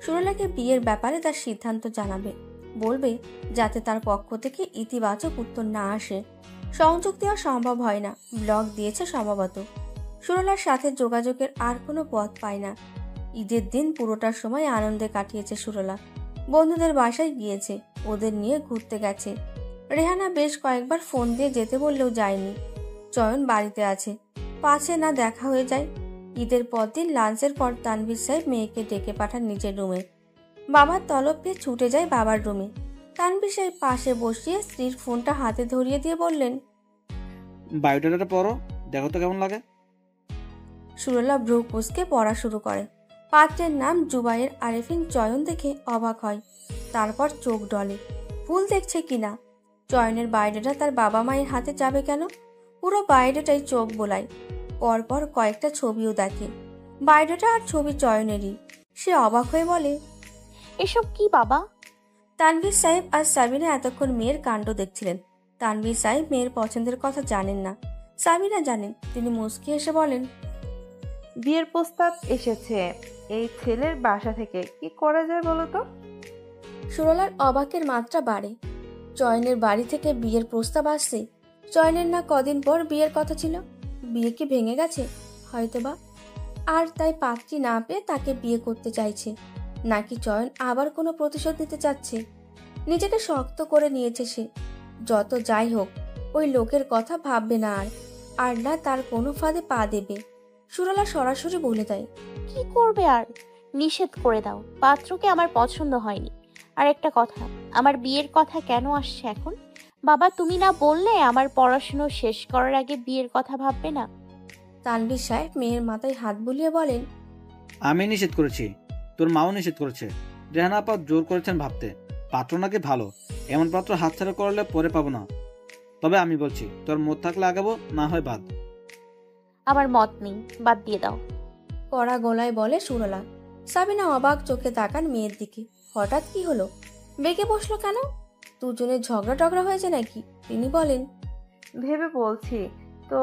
সুরলাকে বিয়ের ব্যাপারে তার সিদ্ধান্ত জানাবে, বলবে যাতে তার পক্ষ থেকে ইতিবাচক উত্তর না আসে। সংযোগ দেওয়া সম্ভব হয় না, ব্লক দিয়েছে সম্ভবত। সুরলার সাথে যোগাযোগের আর কোনো পথ পায় না। ঈদের দিন পুরোটার সময় আনন্দে কাটিয়েছে সুরলা। বন্ধুদের বাসায় গিয়েছে, ওদের নিয়ে ঘুরতে গেছে। রেহানা বেশ কয়েকবার ফোন দিয়ে যেতে বললেও যায়নি। চয়ন বাড়িতে আছে, পাছে না দেখা হয়ে যায়। ঈদের পর দিন লাঞ্চের পর তানভীর সাহেব মেয়েকে ডেকে পাঠান নিজের রুমে। বাবার তলব পেয়ে ছুটে যায় বাবার রুমে। তানভীর সাহেব পাশে বসিয়ে স্ত্রীর ফোনটা হাতে ধরিয়ে দিয়ে বললেন, বায়োডাটাটা পড়ো, দেখো তো কেমন লাগে। সুরলা ভ্রু কুঁচকে পড়া শুরু করে। পাত্রের নাম জুবাইর আরেফিন চয়ন দেখে অবাক হয়, তারপর চোখ ডলে। ভুল দেখছে কিনা। চয়নের বায়োডাটা তার বাবা মায়ের হাতে যাবে কেন? পুরো বায়োডাটাই চোখ বোলায়। পরপর কয়েকটা ছবিও দেখে। বায়োডাটা আর ছবি চয়নেরই। সে অবাক হয়ে বলে, এসব কি বাবা? তানভীর সাহেব আর সাবিনা এতক্ষণ মেয়ের কাণ্ড দেখছিলেন। তানভীর সাহেব মেয়ের পছন্দের কথা জানেন না, সাবিনা জানেন। তিনি মুচকি এসে বলেন, বিয়ের প্রস্তাব এসেছে এই ছেলের বাসা থেকে, কি করা যায় বলো তো? সুরলার অবাকের মাত্রা বাড়ে। চয়নের বাড়ি থেকে বিয়ের প্রস্তাব আসছে। চয়নের না কদিন পর বিয়ের কথা ছিল। বিয়ে কি ভেঙে গেছে? হয়তোবা। আর তাই পাত্রী না পেয়ে তাকে বিয়ে করতে চাইছে, নাকি চয়ন আবার কোনো প্রতিশোধ নিতে চাচ্ছে? নিজেকে শক্ত করে নিয়েছে সে। যত যাই হোক, ওই লোকের কথা ভাববে না আর না তার কোনো ফাঁদে পা দেবে। সুরলা সরাসরি বলে দেয়, কি করবে আর? নিষেধ করে দাও, পাত্রকে আমার পছন্দ হয়নি। আর একটা কথা, আমার বিয়ের কথা কেন আসছে এখন? বাবা, তুমি না বললে আমার পড়াশুনো শেষ করার আগে বিয়ের কথা ভাববে না? তানভীর সাহেব মেয়ের মাথায় হাত বুলিয়ে বলেন, আমি নিষেধ করেছি, তোর মাও নিষেধ করেছে। রেহানা আপা জোর করেছেন ভাবতে। পাত্র নাকি ভালো, এমন পাত্র হাতছাড়া করলে পরে পাবো না। তবে আমি বলছি, তোর মত থাকলে আগাবো, না হয় বাদ। আমার মত নেই, বাদ দিয়ে দাও। কড়া গলায় বলে সুরলা। সাবিনা অবাক চোখে তাকান মেয়ের দিকে। হঠাৎ কি হলো? বেঁকে বসলো কেন? দুজনের ঝগড়া টগড়া হয়েছে নাকি? তিনি বলেন, ভেবে বলছি তো,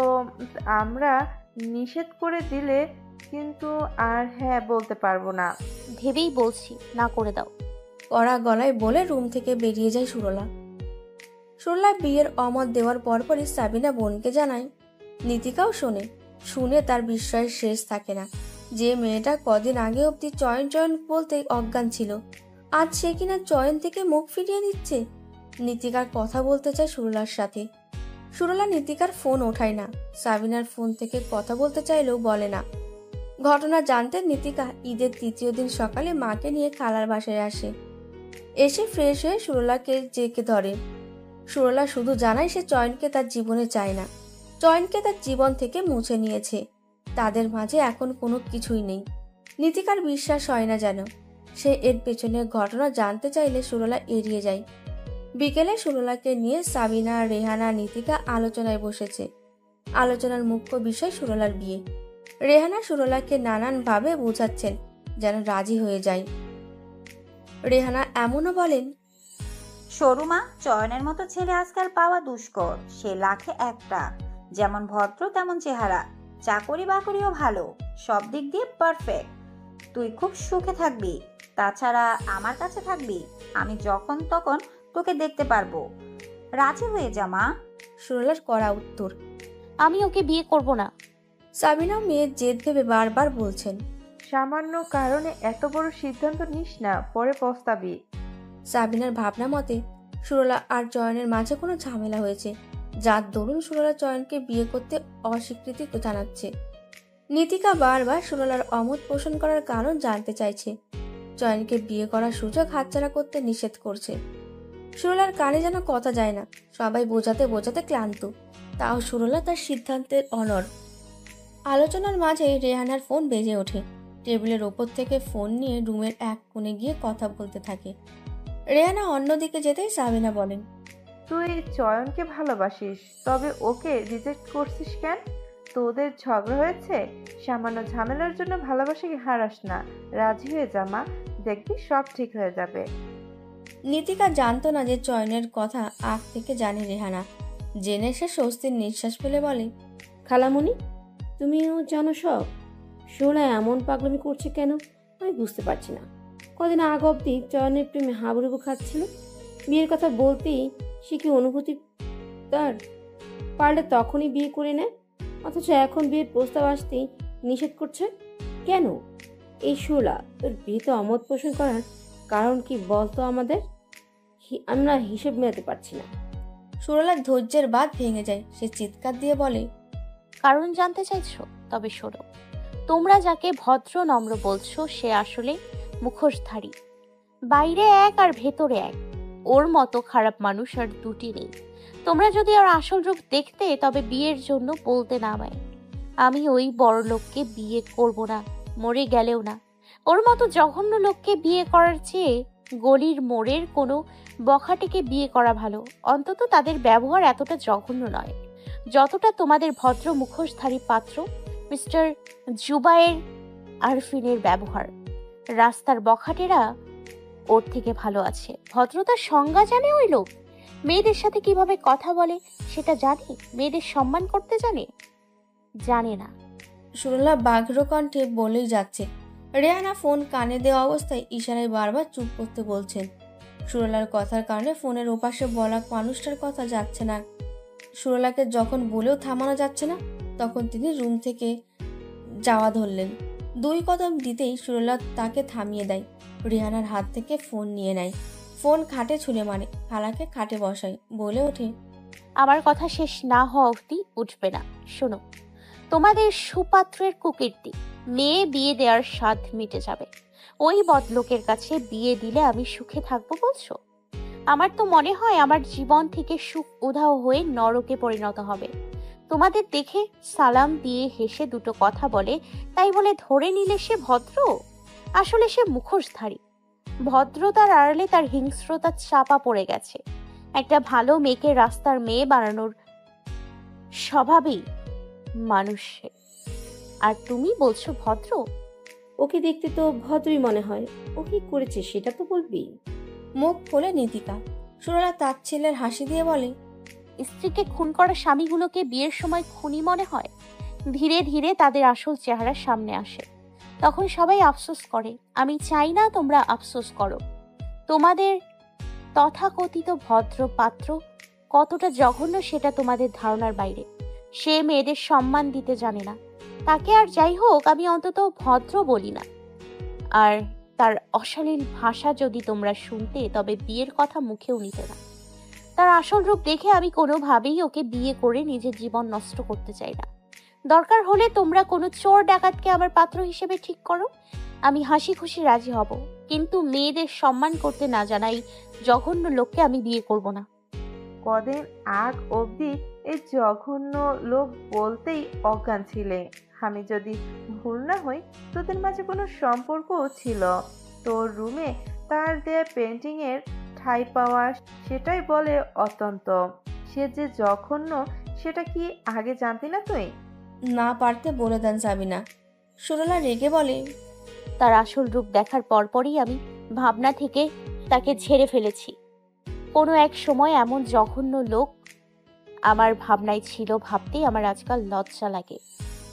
আমরা নিষেধ করে দিলে কিন্তু আর হ্যাঁ বলতে পারবো না। ভেবেই বলছি, না করে দাও। কড়া গলায় বলে রুম থেকে বেরিয়ে যায় সুরলা। সুরলা বিয়ের অমত দেওয়ার পরপরই সাবিনা বোনকে জানায়। নীতিকাও শোনে। শুনে তার বিস্ময়ের শেষ থাকে না। যে মেয়েটা কদিন আগে অবধি চয়ন চয়ন বলতে অজ্ঞান ছিল, আজ সে কিনা চয়ন থেকে মুখ ফিরিয়ে দিচ্ছে। নীতিকার কথা বলতে চায় সুরলার সাথে। সুরলা নীতিকার ফোন ওঠায় না। সাবিনার ফোন থেকে কথা বলতে চাইলেও বলে না। ঘটনা জানতে নীতিকা ঈদের তৃতীয় দিন সকালে মাকে নিয়ে খালার বাসায় আসে। এসে ফ্রেশ হয়ে সুরলাকে জেকে ধরে। সুরলা শুধু জানায় সে চয়নকে তার জীবনে চায় না, চয়নকে তার জীবন থেকে মুছে নিয়েছে। তাদের মাঝে এখন কোনো কিছুই নেই। নীতিকার বিশ্বাস হয় না যেন। সে এর পেছনের ঘটনা জানতে চাইলে সুরলা এড়িয়ে যায়। বিকেলে সুরলাকে নিয়ে সাবিনা, রেহানা, নীতিকা আলোচনায় বসেছে। আলোচনার মুখ্য বিষয় সুরলার বিয়ে। রেহানা সুরলাকে নানানভাবে বোঝাচ্ছেন যেন রাজি হয়ে যায়। রেহানা এমনও বলেন, সরুমা, চয়নের মতো ছেলে আজকাল পাওয়া দুষ্কর। সে লাখে একটা, যেমন ভদ্র তেমন চেহারা, চাকরি বাকরিও ভালো, সব দিক দিয়ে পারফেক্ট। তুই খুব সুখে থাকবি। তাছাড়া আমার কাছে থাকবি, আমি যখন তখন তোকে দেখতে পারবো। রাজি হয়ে যা মা। সুরলার কড়া উত্তর। আমি ওকে বিয়ে করব না। সাবিনা মেয়ের জেদ ভেবে বারবার বলছেন। সামান্য কারণে এত বড় সিদ্ধান্ত নিস না, পরে পস্তাবি। সাবিনার ভাবনা মতে সুরলা আর চয়নের মাঝে কোনো ঝামেলা হয়েছে, যার দরুন সুরলা চয়নকে বিয়ে করতে অস্বীকৃতি জানাচ্ছে। নীতিকা বারবার সুরলার অমত পোষণ করার কারণ জানতে চাইছে। চয়নকে বিয়ে করার সুযোগ হাতছাড়া করতে নিষেধ করছে। সুরলার কানে যেন কথা যায় না। সবাই বোঝাতে বোঝাতে ক্লান্ত, তাও সুরলা তার সিদ্ধান্তের অনড়। আলোচনার মাঝে রেহানার ফোন বেজে ওঠে। টেবিলের ওপর থেকে ফোন নিয়ে রুমের এক কোণে গিয়ে কথা বলতে থাকে। রেহানা অন্যদিকে যেতেই সাবিনা বলেন, তুই চয়নকে ভালোবাসিস, তবে ওকে রিজেক্ট করছিস কেন? তোদের ঝগড়া হয়েছে, সামান্য ঝামেলার জন্য ভালোবাসাকে হারাস না। রাজি হয়ে যা মা, দেখবি সব ঠিক হয়ে যাবে। নীতিকা জানতো না যে চয়নের কথা আগ থেকে জানে রেহানা। জেনে সে স্বস্তির নিঃশ্বাস ফেলে বলে, খালামণি, তুমিও জানো সব? সোনা এমন পাগলামি করছে কেন আমি বুঝতে পারছি না। কদিন আগ অব্দি চয়নের প্রেমে হাবুডুবু খাচ্ছিল। বিয়ের কথা বলতেই সে কি অনুভূতি তার, পারলে তখনই বিয়ে করে নেয়, অথচ এখন বিয়ের প্রস্তাব আসতেই নিষেধ করছে কেন? এই সোলা, তোর বিয়েতে অমত পোষণ করার কারণ কি বলতো আমাদের? আমরা হিসেব মেলাতে পারছি না। সুরলার ধৈর্যের বাঁধ ভেঙে যায়। সে চিৎকার দিয়ে বলে, কারণ জানতে চাইছো? তবে শোনো, তোমরা যাকে ভদ্র নম্র বলছো সে আসলে মুখোশধারী। বাইরে এক আর ভেতরে এক। ওর মতো খারাপ মানুষ আর দুটি নেই। তোমরা যদি ওর আসল রূপ দেখতে তবে বিয়ের জন্য বলতে নামায়। আমি ওই বড় লোককে বিয়ে করব না, মরে গেলেও না। ওর মতো জঘন্য লোককে বিয়ে করার চেয়ে গলির মোড়ের কোনো বখাটেকে বিয়ে করা ভালো। অন্তত তাদের ব্যবহার এতটা জঘন্য নয় যতটা তোমাদের ভদ্র মুখোশধারী পাত্র মিস্টার জুবায়ের আরফিনের ব্যবহার। রাস্তার বখাটেরা ওর থেকে ভালো আছে। ভদ্রতার সংজ্ঞা জানে ওই লোক। মেয়েদের সাথে কিভাবে কথা বলে সেটা জানে। মেয়েদের সম্মান করতে জানে না। সুরলা বাঘ্র কণ্ঠে বলেই যাচ্ছে। রেহানা ফোন কানে দেওয়া অবস্থায় ইশারায় বারবার চুপ করতে বলছেন। সুরলার কথার কারণে ফোনের ওপাশে বলা মানুষটার কথা যাচ্ছে না। সুরলাকে যখন বলেও থামানো যাচ্ছে না, তখন তিনি রুম থেকে যাওয়া ধরলেন। 2 কদম দিতেই সুরলা তাকে থামিয়ে দেয়। রেহানার হাত থেকে ফোন নিয়ে নেয়। ফোন খাটে ছুঁড়ে মারে, খালাকে খাটে বসায়, বলে ওঠে, আমার কথা শেষ না হওয়া অবধি উঠবে না। শোনো, তোমাদের সুপাত্রের কুকীর্তি, মেয়ে বিয়ে দেওয়ার স্বাদ মিটে যাবে। ওই বদলোকের কাছে বিয়ে দিলে আমি সুখে থাকবো বলছো? আমার তো মনে হয় আমার জীবন থেকে সুখ উধাও হয়ে নরকে পরিণত হবে। তোমাদের দেখে সালাম দিয়ে হেসে 2 কথা বলে, তাই বলে ধরে নিলে সে ভদ্র? আসলে সে মুখোশধারী। ভদ্রতার আড়ালে তার হিংস্রতা চাপা পড়ে গেছে। একটা ভালো মেয়েকে রাস্তার মেয়ে বানানোর স্বভাবেই মানুষের। আর তুমি বলছো ভদ্র? ওকে দেখতে তো ভদ্রই মনে হয়। ও কি করেছে সেটা তো বলবি। মুখ খোলে নীতিকা। সুরলা তার ছেলের হাসি দিয়ে বলে, স্ত্রীকে খুন করা স্বামীগুলোকে বিয়ের সময় খুনি মনে হয়। ধীরে ধীরে তাদের আসল চেহারা সামনে আসে, তখন সবাই আফসোস করে। আমি চাই না তোমরা আফসোস করো। তোমাদের তথাকথিত ভদ্র পাত্র কতটা জঘন্য সেটা তোমাদের ধারণার বাইরে। সে মেয়েদের সম্মান দিতে জানে না। তাকে আর যাই হোক আমি অন্তত ভদ্র বলি না। আর তার অশালীল ভাষা যদি তোমরা শুনতে তবে বিয়ের কথা মুখেও নিতে না। তার আসল রূপ দেখে আমি কোনোভাবেই ওকে বিয়ে করে নিজের জীবন নষ্ট করতে চাই না। দরকার হলে তোমরা কোনো চোর ডাকাতকে আমার পাত্র হিসেবে ঠিক করো, আমি হাসি খুশি রাজি হব, কিন্তু মেয়েদের সম্মান করতে না জানাই জঘন্য লোককে আমি বিয়ে করব না। কদিন আগ অবধি এই জঘন্য লোক বলতেই অজ্ঞান ছিলে। আমি যদি ভুল না হই তোদের মাঝে কোনো সম্পর্কও ছিল। তোর রুমে তার দেয়া পেন্টিং এর ঠাঁই পাওয়া সেটাই বলে অত্যন্ত। সে যে জঘন্য সেটা কি আগে জানতি না তুই? না পারতে বলে দেন সাবিনা। সুরলা রেগে বলে, তার আসল রূপ দেখার পরপরই আমি ভাবনা থেকে তাকে ঝেড়ে ফেলেছি। কোনো এক সময় এমন জঘন্য লোক আমার ভাবনায় ছিল ভাবতেই আমার আজকাল লজ্জা লাগে।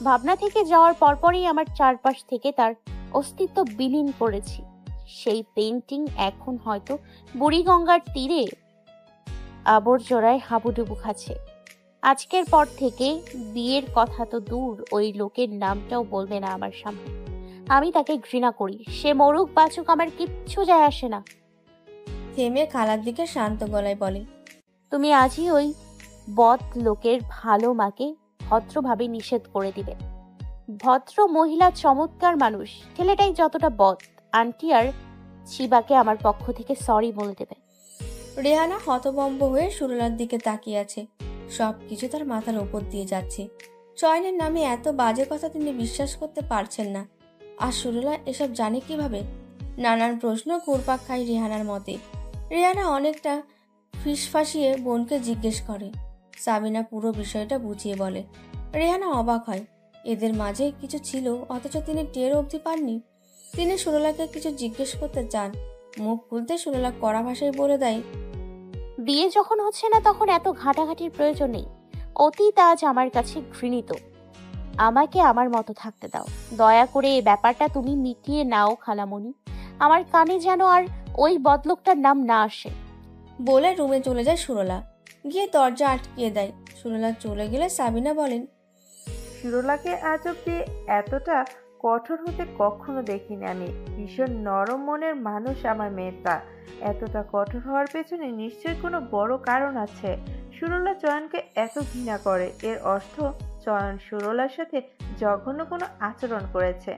ভাবনা থেকে যাওয়ার পরপরই আমার চারপাশ থেকে তার অস্তিত্ব বিলীন করেছি। সেই পেইন্টিং এখন হয়তো বুড়িগঙ্গার তীরে আবর্জনায় হাবুডুবু খাচ্ছে। আজকের পর থেকে বিয়ের কথা তো দূর, ওই লোকের নামটাও বলবে না আমার সামনে। আমি তাকে ঘৃণা করি, সে মরুক বাঁচুক আমার কিচ্ছু যায় আসে না। থেমে খালার দিকে শান্ত গলায় বলে, তুমি আজই ওই বদ লোকের ভালো মাকে ভদ্রভাবে নিষেধ করে দিবে। ভদ্র মহিলা চমৎকার মানুষ, ছেলেটাই যতটা বদ। আন্টি আর শিবাকে আমার পক্ষ থেকে সরি বলে দেবে। রেহানা হতভম্ব হয়ে সুরলার দিকে তাকিয়ে আছে। সবকিছু তার মাথার ওপর দিয়ে যাচ্ছে। চয়নের নামে এত বাজে কথা তিনি বিশ্বাস করতে পারছেন না। আর সুরলা এসব জানে কিভাবে? নানান প্রশ্ন ঘুরপাক খায় রেহানার মতে। রেহানা অনেকটা ফিসফাসিয়ে বোনকে জিজ্ঞেস করে। সাবিনা পুরো বিষয়টা বুঝিয়ে বলে। রেহানা অবাক হয়, এদের মাঝে কিছু ছিল অথচ তিনি টের অবধি পাননি। তিনি সুরলাকে কিছু জিজ্ঞেস করতে চান, মুখ খুলতে সুরলা কড়া ভাষায় বলে দেয়, বিয়ে যখন হচ্ছে না তখন এত ঘাটাঘাটির প্রয়োজন নেই। অতীত আজ আমার কাছে ঘৃণিত, আমাকে আমার মতো থাকতে দাও। দয়া করে এই ব্যাপারটা তুমি মিটিয়ে নাও খালামণি, আমার কানে যেন আর ওই বদলোকটার নাম না আসে। বলে রুমে চলে যায় সুরলা, গিয়ে দরজা আটকিয়ে দেয়। সুরলা চলে গেলে সাবিনা বলেন, সুরলাকে আজ অব্দি এতটা কঠোর হতে কখনো দেখিনি আমি। ভীষণ নরম মনের মানুষ আমার মেয়েটা। এতটা কঠোর হওয়ার পেছনে নিশ্চয়ই কোনো বড় কারণ আছে। সুরলা চয়নকে এত ঘৃণা করে, এর অর্থ চয়ন সুরলার সাথে জঘন্য কোনো আচরণ করেছে।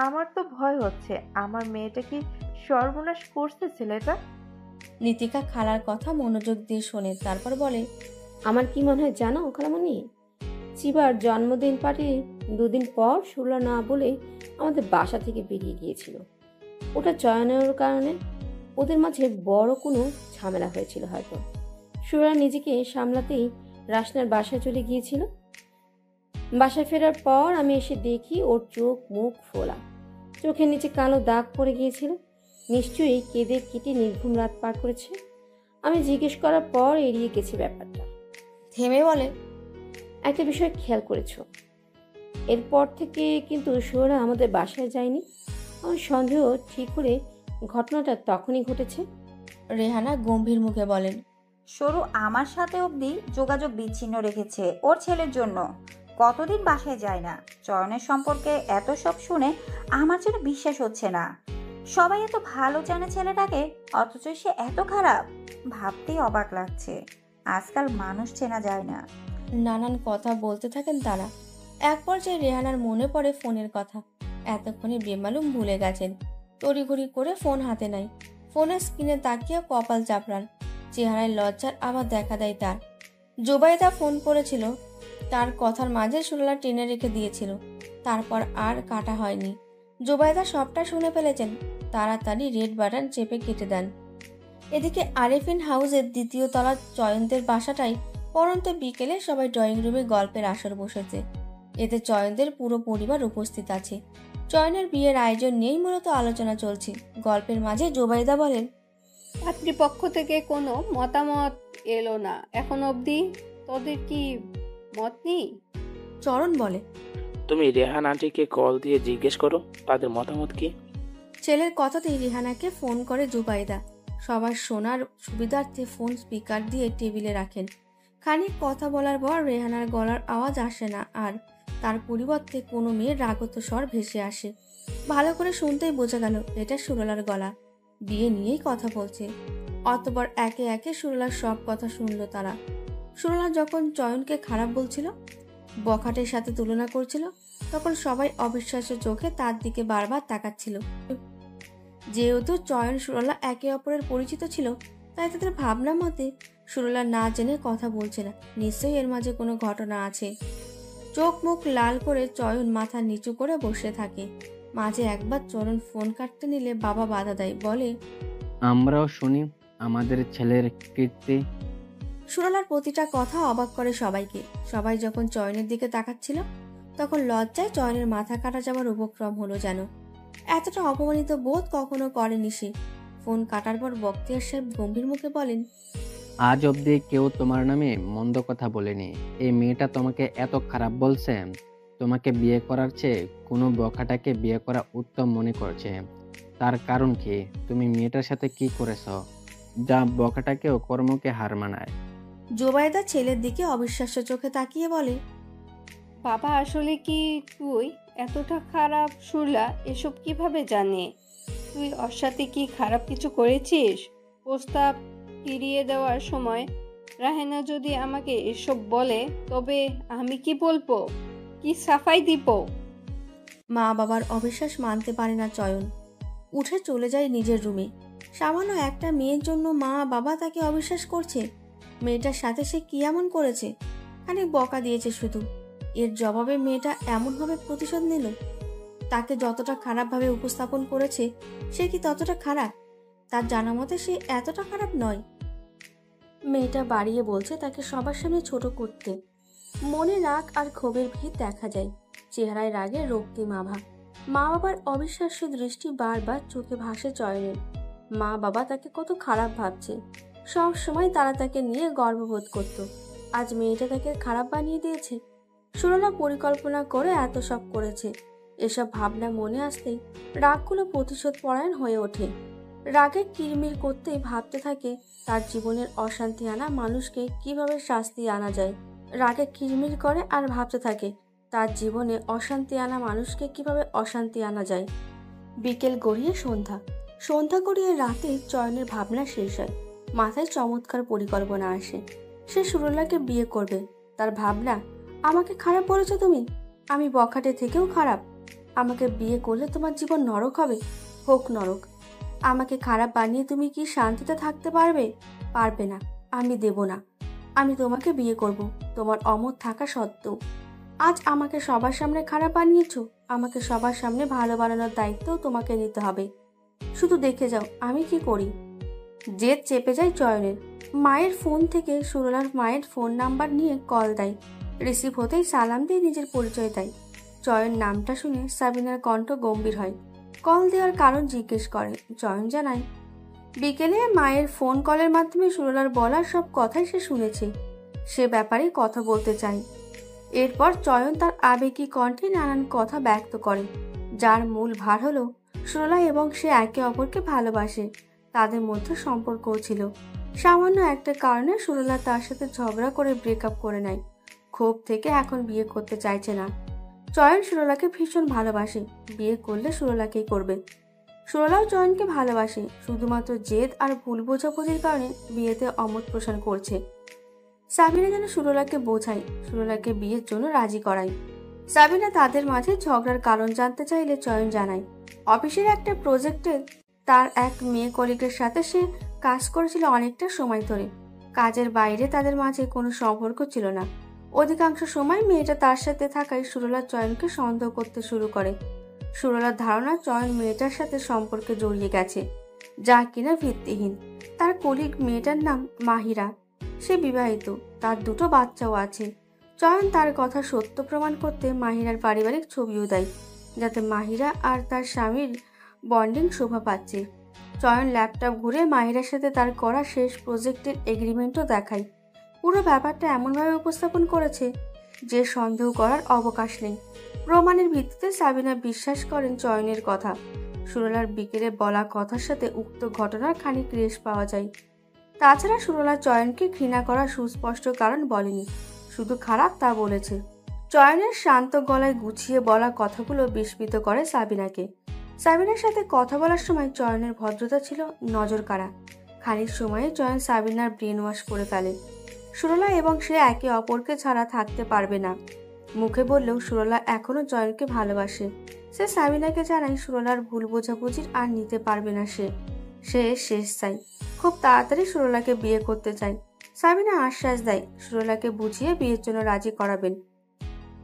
আমার তো ভয় হচ্ছে আমার মেয়েটা কি সর্বনাশ করছে ছেলেটা। নীতিকা খালার কথা মনোযোগ দিয়ে শোনে, তারপর বলে, আমার কি মনে হয় জানো খালামণি, চিবার জন্মদিন পার্টি 2 দিন পর সুরলা না বলে আমাদের বাসা থেকে বেরিয়ে গিয়েছিল। ওটা চয়নের কারণে ওদের মাঝে বড় কোনো ঝামেলা হয়েছিল হয়তো। সুরলা নিজেকে সামলাতেই রাসনার বাসায় চলে গিয়েছিল। বাসায় ফেরার পর আমি এসে দেখি ওর চোখ মুখ ফোলা, চোখের নিচে কালো দাগ পড়ে গিয়েছিল। নিশ্চয়ই কেঁদে কেটে নির্ঘুম রাত পার করেছে। আমি জিজ্ঞেস করার পর এড়িয়ে গেছি ব্যাপারটা। থেমে বলে, একটা বিষয় খেয়াল করেছো, এরপর থেকে কিন্তু সুরলা আমাদের বাসায় যায়নি। আমার সন্দেহ ঠিক হলে ঘটনাটা তখনই ঘটেছে। রেহানা গম্ভীর মুখে বলেন, সরু আমার সাথে অবধি যোগাযোগ বিচ্ছিন্ন রেখেছে ওর ছেলের জন্য। কতদিন বাসায় যায় না। চয়নের সম্পর্কে এত সব শুনে আমার যেন বিশ্বাস হচ্ছে না। সবাই এত ভালো জানে ছেলেটাকে, অথচ সে এত খারাপ। ভাবতেই অবাক লাগছে। আজকাল মানুষ চেনা যায় না। নানান কথা বলতে থাকেন তারা। এক পর্যায়ে রেহানার মনে পড়ে ফোনের কথা। এতক্ষণে বেমালুম ভুলে গেছেন। তড়িঘড়ি করে ফোন হাতে নেয়। ফোনের স্ক্রিনে তাকিয়ে কপাল চাপড়ান। চেহারায় লজ্জার আবার দেখা দেয় তার। জোবাইদা ফোন করেছিল, তার কথার মাঝে সুরলা টেনে রেখে দিয়েছিল। তারপর আর কাটা হয়নি। জোবাইদা সবটা শুনে ফেলেছেন। তাড়াতাড়ি রেড বাটন চেপে কেটে দেন। এদিকে আরেফিন হাউসের 2য় তলার চয়নদের বাসাটাই পরন্ত বিকেলে সবাই ড্রয়িং রুমে গল্পের আসর বসেছে। এতে চয়নদের পুরো পরিবার উপস্থিত আছে। চয়নের বিয়ের আয়োজন নিয়েই মূলত আলোচনা চলছে। গল্পের মাঝে জোবাইদা বলেন, পাত্রীপক্ষ থেকে কোনো মতামত এলো না এখন অবধি। তোদের কি মত নেই? চরণ বলে, তুমি রেহান আন্টিকে কল দিয়ে জিজ্ঞেস করো তাদের মতামত কি। ছেলের কথাতেই রেহানাকে ফোন করে জুবাইদা। সবার শোনার সুবিধার্থে ফোন স্পিকার দিয়ে টেবিলে রাখেন। খানিক কথা বলার পর রেহানার গলার আওয়াজ আসে না আর। তার পরিবর্তে কোনো মেয়ের রাগত স্বর ভেসে আসে। ভালো করে শুনতেই বোঝা গেল এটা সুরলার গলা। বিয়ে নিয়েই কথা বলছে। অতঃপর একে একে সুরলার সব কথা শুনল তারা। সুরলা যখন চয়নকে খারাপ বলছিল, বখাটের সাথে তুলনা করছিল, তখন সবাই অবিশ্বাস্য চোখে তার দিকে বারবার তাকাচ্ছিল। যেহেতু চয়ন সুরলা একে অপরের পরিচিত ছিল, তাই তাদের ভাবনা মতে সুরলা না জেনে কথা বলছে না, নিশ্চয়ই এর মাঝে কোনো ঘটনা আছে। চোখ মুখ লাল করে চয়ন মাথা নিচু করে বসে থাকে। মাঝে একবার চরণ ফোন কাটতে নিলে বাবা বাধা দেয়, বলে, আমরাও শুনি আমাদের ছেলের কীর্তি। সুরলার প্রতিটা কথা অবাক করে সবাইকে। সবাই যখন চয়নের দিকে তাকাচ্ছিল, তখন লজ্জায় চয়নের মাথা কাটা যাওয়ার উপক্রম হলো যেন। এতটা অপমানিত বোধ কখনো করেনি সে। ফোন কাটার পর বখতিয়ার সাহেব গম্ভীর মুখে বলেন, আজ অবধি কেউ তোমার নামে মন্দ কথা বলেনি। এই মেয়েটা তোমাকে এত খারাপ বলছে, তোমাকে বিয়ে করার চেয়ে কোনো বখাটাকে বিয়ে করা উত্তম মনে করছে। তার কারণ কি? তুমি মেয়েটার সাথে কি করেছ যা বখাটাকেও কর্মকে হার মানায়? জোবাইদা ছেলের দিকে অবিশ্বাস্য চোখে তাকিয়ে বলে, বাবা আসলে কি তুই এতটা খারাপ? সুরলা এসব কিভাবে জানে? তুই ওর সাথে কি খারাপ কিছু করেছিস? প্রস্তাব ফিরিয়ে দেওয়ার সময় রাহেনা যদি আমাকে এসব বলে, তবে আমি কি বলবো? কি সাফাই দিব? মা বাবার অবিশ্বাস মানতে পারে না চয়ন। উঠে চলে যায় নিজের রুমে। সামান্য একটা মেয়ের জন্য মা বাবা তাকে অবিশ্বাস করছে। মেয়েটার সাথে সে কি এমন করেছে? খানিক বকা দিয়েছে শুধু। এর জবাবে মেয়েটা এমনভাবে প্রতিশোধ নিল। তাকে যতটা খারাপভাবে উপস্থাপন করেছে, সে কি ততটা খারাপ? তার জানা মতে সে এতটা খারাপ নয়। মেয়েটা বাড়িয়ে বলছে তাকে সবার সামনে ছোট করতে। মনে রাগ আর ক্ষোভের ভিত দেখা যায়, চেহারায় রাগে রক্তিম আভা। মা বাবার অবিশ্বাস্য দৃষ্টি বারবার চোখে ভাসে চয়নের। মা বাবা তাকে কত খারাপ ভাবছে। সব সময় তারা তাকে নিয়ে গর্ববোধ করত। আজ মেয়েটা তাকে খারাপ বানিয়ে দিয়েছে। সুরলা পরিকল্পনা করে এত সব করেছে। এসব ভাবনা মনে আসতেই রাগগুলো প্রতিশোধ পরায়ণ হয়ে ওঠে। রাগে কিরমির করতেই ভাবতে থাকে তার জীবনের অশান্তি আনা মানুষকে কিভাবে শাস্তি আনা যায়। রাগে কিরমির করে আর ভাবতে থাকে তার জীবনে অশান্তি আনা মানুষকে কিভাবে অশান্তি আনা যায়। বিকেল গড়িয়ে সন্ধ্যা গড়িয়ে রাতে চয়নের ভাবনা শেষ হয়। মাথায় চমৎকার পরিকল্পনা আসে। সে সুরলাকে বিয়ে করবে। তার ভাবনা, আমাকে খারাপ বলেছো তুমি? আমি বখাটে থেকেও খারাপ। আমাকে বিয়ে করলে তোমার জীবন নরক হবে। হোক নরক। আমাকে খারাপ বানিয়ে তুমি কি শান্তিতে থাকতে পারবে? পারবে না। আমি দেব না। আমি তোমাকে বিয়ে করব, তোমার অমর থাকা সত্ত্বেও। আজ আমাকে সবার সামনে খারাপ বানিয়েছো, আমাকে সবার সামনে ভালো বানানোর দায়িত্বও তোমাকে নিতে হবে। শুধু দেখে যাও আমি কি করি। জেদ চেপে যায় চয়নের। মায়ের ফোন থেকে সুরলার মায়ের ফোন নাম্বার নিয়ে কল দেয়। রিসিভ হতেই সালাম দিয়ে নিজের পরিচয় দেয়। চয়ন নামটা শুনে সাবিনার কণ্ঠ গম্ভীর হয়। কল দেওয়ার কারণ জিজ্ঞেস করে। চয়ন জানায়, বিকেলে মায়ের ফোন কলের মাধ্যমে সুরলার বলার সব কথাই সে শুনেছে। সে ব্যাপারে কথা বলতে চায়। এরপর চয়ন তার আবেগী কণ্ঠে নানান কথা ব্যক্ত করে, যার মূল ভার হলো সুরলা এবং সে একে অপরকে ভালোবাসে। তাদের মধ্যে সম্পর্কও ছিল। সামান্য একটা কারণে সুরলা তার সাথে ঝগড়া করে ব্রেকআপ করে নেয়। ক্ষোভ থেকে এখন বিয়ে করতে চাইছে না। চয়ন সুরলাকে ভীষণ ভালোবাসে। বিয়ে করলে সুরলাকেই করবে। সুরলাও চয়নকে ভালোবাসে। শুধুমাত্র জেদ আর ভুল বোঝাবুঝির কারণে বিয়েতে অমত পোষণ করছে। সাবিনা যেন সুরলাকে বোঝায়, সুরলাকে বিয়ের জন্য রাজি করায়। সাবিনা তাদের মাঝে ঝগড়ার কারণ জানতে চাইলে চয়ন জানায়, অফিসের একটা প্রজেক্টে তার এক মেয়ে কলিগের সাথে সে কাজ করেছিল অনেকটা সময় ধরে। কাজের বাইরে তাদের মাঝে কোনো সম্পর্ক ছিল না। অধিকাংশ সময় মেয়েটা তার সাথে থাকায় সুরলা চয়নকে সন্দেহ করতে শুরু করে। সুরলার ধারণা চয়ন মেয়েটার সাথে সম্পর্কে জড়িয়ে গেছে, যা কিনা ভিত্তিহীন। তার কলিগ মেয়েটার নাম মাহিরা। সে বিবাহিত, তার দুটো বাচ্চাও আছে। চয়ন তার কথা সত্য প্রমাণ করতে মাহিরার পারিবারিক ছবিও দেয়, যাতে মাহিরা আর তার স্বামীর বন্ডিং শোভা পাচ্ছে। চয়ন ল্যাপটপ ঘুরে মাহিরার সাথে তার করা শেষ প্রজেক্টের এগ্রিমেন্টও দেখায়। পুরো ব্যাপারটা এমনভাবে উপস্থাপন করেছে যে সন্দেহ করার অবকাশ নেই। প্রমাণের ভিত্তিতে সাবিনা বিশ্বাস করেন চয়নের কথা। সুরলার বিকেলে বলা কথার সাথে উক্ত ঘটনার খানিক রেশ পাওয়া যায়। তাছাড়া সুরলা চয়নকে ঘৃণা করার সুস্পষ্ট কারণ বলেনি, শুধু খারাপ তা বলেছে। চয়নের শান্ত গলায় গুছিয়ে বলা কথাগুলো বিস্মিত করে সাবিনাকে। সাবিনার সাথে কথা বলার সময় চয়নের ভদ্রতা ছিল নজর কাড়া। খানিক সময়ে চয়ন সাবিনার ব্রেন ওয়াশ করে ফেলে। সুরলা এবং সে একে অপরকে ছাড়া থাকতে পারবে না। মুখে বললেও সুরলা এখনো চয়নকে ভালোবাসে। সে সাবিনাকে জানায় সুরলার ভুল বোঝাবুঝির আর নিতে পারবে না সে শেষ চাই। খুব তাড়াতাড়ি সুরলাকে বিয়ে করতে চায়। সাবিনা আশ্বাস দেয় সুরলাকে বুঝিয়ে বিয়ের জন্য রাজি করাবেন।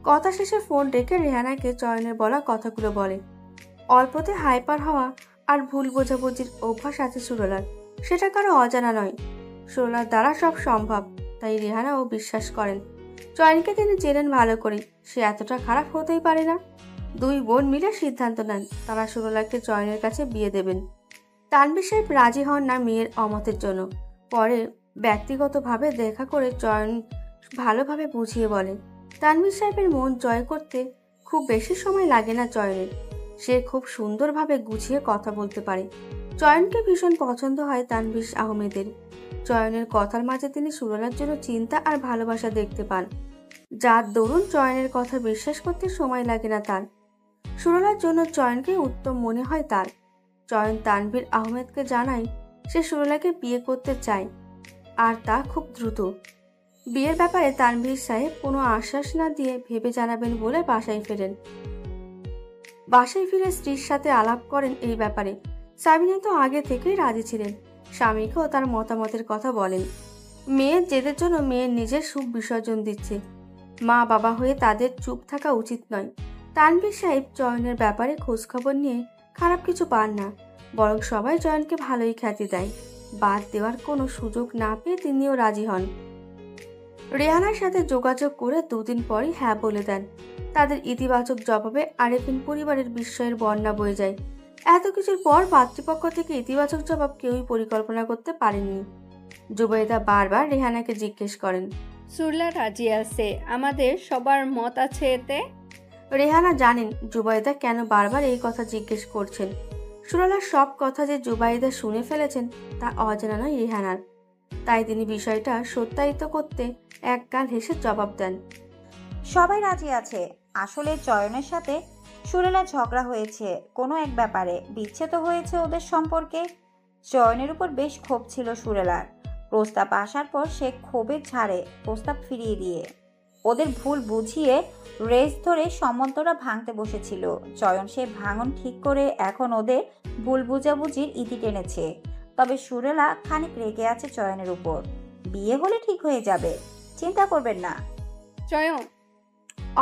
কথা শেষে ফোন রেখে রেহানাকে চয়নের বলা কথাগুলো বলে। অল্পতে হাইপার হওয়া আর ভুল বোঝাবুঝির অভ্যাস আছে সুরলার, সেটা কারো অজানা নয়। সুরলার দ্বারা সব সম্ভব, তাই রেহানাও বিশ্বাস করেন। চয়নকে তিনি চেনেন ভালো করে, সে এতটা খারাপ হতেই পারে না। দুই বোন মিলে সিদ্ধান্ত নেন তারা সুরলাকে চয়নের কাছে বিয়ে দেবেন। তানভীর সাহেব রাজি হন না মেয়ের অমতের জন্য। পরে ব্যক্তিগতভাবে দেখা করে চয়ন ভালোভাবে বুঝিয়ে বলে। তানভীর সাহেবের মন জয় করতে খুব বেশি সময় লাগে না চয়নের। সে খুব সুন্দরভাবে গুছিয়ে কথা বলতে পারে। চয়নকে ভীষণ পছন্দ হয় তানভীর আহমেদের। চয়নের কথার মাঝে তিনি সুরলার জন্য চিন্তা আর ভালোবাসা দেখতে পান, যার দরুন চয়নের কথা বিশ্বাস করতে সময় লাগে না তার। সুরলার জন্য চয়নকে উত্তম মনে হয় তার। চয়ন তানভীর আহমেদকে জানায় সে সুরলাকে বিয়ে করতে চায়, আর তা খুব দ্রুত। বিয়ের ব্যাপারে তানভীর সাহেব কোনো আশ্বাস না দিয়ে ভেবে জানাবেন বলে বাসায় ফেরেন। বাসায় ফিরে স্ত্রীর সাথে আলাপ করেন এই ব্যাপারে। সাবিনা তো আগে থেকেই রাজি ছিলেন। স্বামীকেও তার মতামতের কথা বলেন। মেয়ের জেদের জন্য মেয়ের নিজের সুখ বিসর্জন দিচ্ছে। মা বাবা হয়ে তাদের চুপ থাকা উচিত নয়। তানভীর সাহেব চয়নের ব্যাপারে খোঁজখবর নিয়ে খারাপ কিছু পান না, বরং সবাই চয়নকে ভালোই খ্যাতি দেয়। বাদ দেওয়ার কোনো সুযোগ না পেয়ে তিনিও রাজি হন। রেহানার সাথে যোগাযোগ করে দুদিন পরই হ্যাঁ বলে দেন। তাদের ইতিবাচক জবাবে আরেফিন পরিবারের বিস্ময়ের বন্যা বয়ে যায়। এত কিছুর পর পাত্রপক্ষ থেকে ইতিবাচক জবাব কেউই পরিকল্পনা করতে পারেননি। জুবাইদা বারবার রেহানাকে জিজ্ঞেস করেন, সুরলা রাজি আছে, আমাদের সবার মত আছে এতে? রেহানা জানেন জুবাইদা কেন বারবার এই কথা জিজ্ঞেস করছেন। সুরলার সব কথা যে জুবাইদা শুনে ফেলেছেন তা অজানা নয় রেহানার। তাই তিনি বিষয়টা সত্যায়িত করতে একগাল হেসে জবাব দেন, সবাই রাজি আছে। আসলে চয়নের সাথে সুরেলা ঝগড়া হয়েছে কোনো এক ব্যাপারে, বিচ্ছেদ হয়েছে ওদের সম্পর্কে। চয়নের উপর বেশ ক্ষোভ ছিল সুরেলার। প্রস্তাব আসার পর সে ক্ষোভের ঝাড়ে প্রস্তাব ফিরিয়ে দিয়ে ওদের ভুল বুঝিয়ে রেস ধরে সম্বন্ধটা ভাঙতে বসেছিল। চয়ন সে ভাঙন ঠিক করে এখন ওদের ভুল বুঝাবুঝির ইতি টেনেছে। তবে সুরেলা খানিক রেগে আছে চয়নের উপর। বিয়ে হলে ঠিক হয়ে যাবে, চিন্তা করবেন না। চয়ন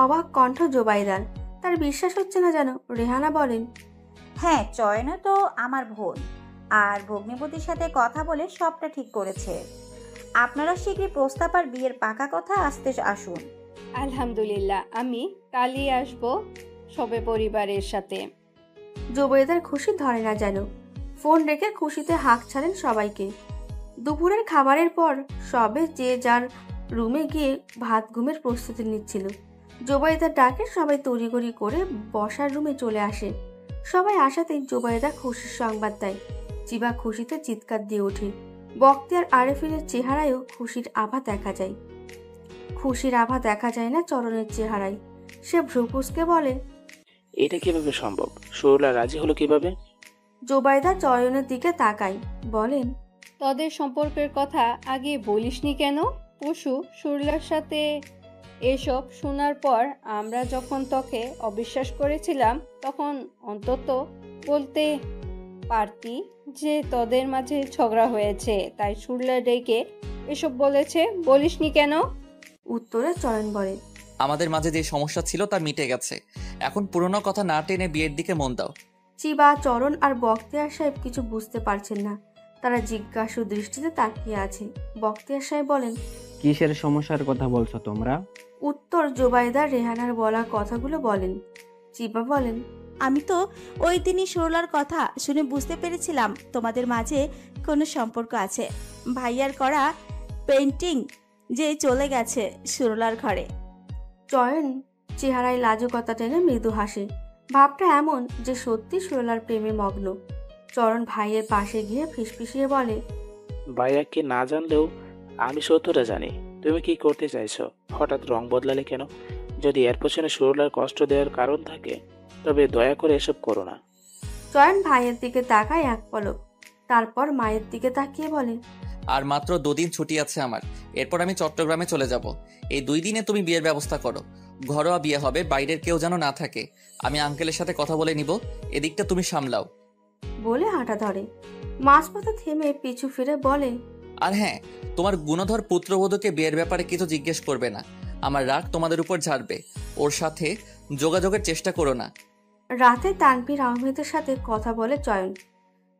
অবাক কণ্ঠ জুবাইদার। তার বিশ্বাস হচ্ছে না যেন। রেহানা বলেন, হ্যাঁ, চয়নও তো আমার বোন, আর ভগ্নিপতির সাথে কথা বলে সবটা ঠিক করেছে। আপনারা শীঘ্রই প্রস্তাব আর বিয়ের পাকা কথা আসুন। আলহামদুলিল্লাহ, আমি কালই আসবো সবে পরিবারের সাথে। জুবাইদার খুশি ধরে না যেন। ফোন রেখে খুশিতে হাঁক ছাড়েন সবাইকে। দুপুরের খাবারের পর সবে যে যার রুমে গিয়ে ভাত ঘুমের প্রস্তুতি নিচ্ছিল। জুবাইদার ডাকে সবাই তড়িঘড়ি করে বসার রুমে চলে আসে। সবাই আসাতেই জুবাইদা খুশির সংবাদ দেয়। চিবা খুশিতে চিৎকার দিয়ে ওঠে। বখতিয়ার আরেফিনের চেহারায়ও খুশির আভা দেখা যায়। খুশির আভা দেখা যায় না চরণের চেহারায়। সে ভ্রুকুচকে বলে, এটা কিভাবে সম্ভব? সুরলা রাজি হলো কিভাবে? জুবাইদা চয়নের দিকে তাকায়, বলেন, তোদের সম্পর্কের কথা আগে বলিসনি কেন? পশু সুরলার সাথে এসব শোনার পর আমরা যখন তোকে অবিশ্বাস করেছিলাম তখন অন্তত বলতে পারতি যে তোদের মাঝে ঝগড়া হয়েছে, তাই সুরলা ডেকে এসব বলেছে। বলিসনি কেন? উত্তরে চয়ন বলে, আমাদের মাঝে যে সমস্যা ছিল তা মিটে গেছে। এখন পুরনো কথা না টেনে বিয়ের দিকে মন দাও। চিবা, চরণ আর বখতিয়ার সাহেব কিছু বুঝতে পারছেন না। তারা জিজ্ঞাসু দৃষ্টিতে তাকিয়ে আছে। বখতিয়ার সাহেব বলেন, কিসের সমস্যার কথা বলছো তোমরা? উত্তর জুবাইদা রেহানার বলা কথাগুলো বলেন। চিবা বলেন, আমি তো ওই দিনই সুরলার কথা শুনে বুঝতে পেরেছিলাম তোমাদের মাঝে কোনো সম্পর্ক আছে। ভাইয়ার করা পেন্টিং যে চলে গেছে সুরলার ঘরে। চয়ন চেহারায় লাজুকতা টেনে মৃদু হাসে। ভাবটা এমন যে সত্যি সুরলার প্রেমে মগ্ন। চরণ ভাইয়ের পাশে গিয়ে ফিসফিসিয়ে বলে, ভাইয়াকে না জানলেও আমি সত্যটা জানি। তুমি কি করতে চাইছো? হঠাৎ রং বদলালে কেন? যদি এর পেছনে সরলার কষ্ট দেওয়ার কারণ থাকে তবে দয়া করে এসব করো না। চয়ন ভাইয়ের দিকে তাকায় এক পলক, তারপর মায়ের দিকে তাকিয়ে বলে, আর মাত্র 2 দিন ছুটি আছে আমার, এরপর আমি চট্টগ্রামে চলে যাব। এই 2 দিনে তুমি বিয়ের ব্যবস্থা করো। ঘরোয়া বিয়ে হবে, বাইরের কেউ যেন না থাকে। আমি আঙ্কেলের সাথে কথা বলে নিব, এদিকটা তুমি সামলাও। বলে হাঁটা ধরে। মাঝপথে থেমে পিছু ফিরে বলে, আর হ্যাঁ, তোমার গুণধর পুত্রবধূকে বিয়ের ব্যাপারে কিছু জিজ্ঞেস করবে না। আমার রাগ তোমাদের উপর ঝাড়বে। ওর সাথে যোগাযোগের চেষ্টা করো না। রাতে তানভীর আহমেদের সাথে কথা বলে চয়ন।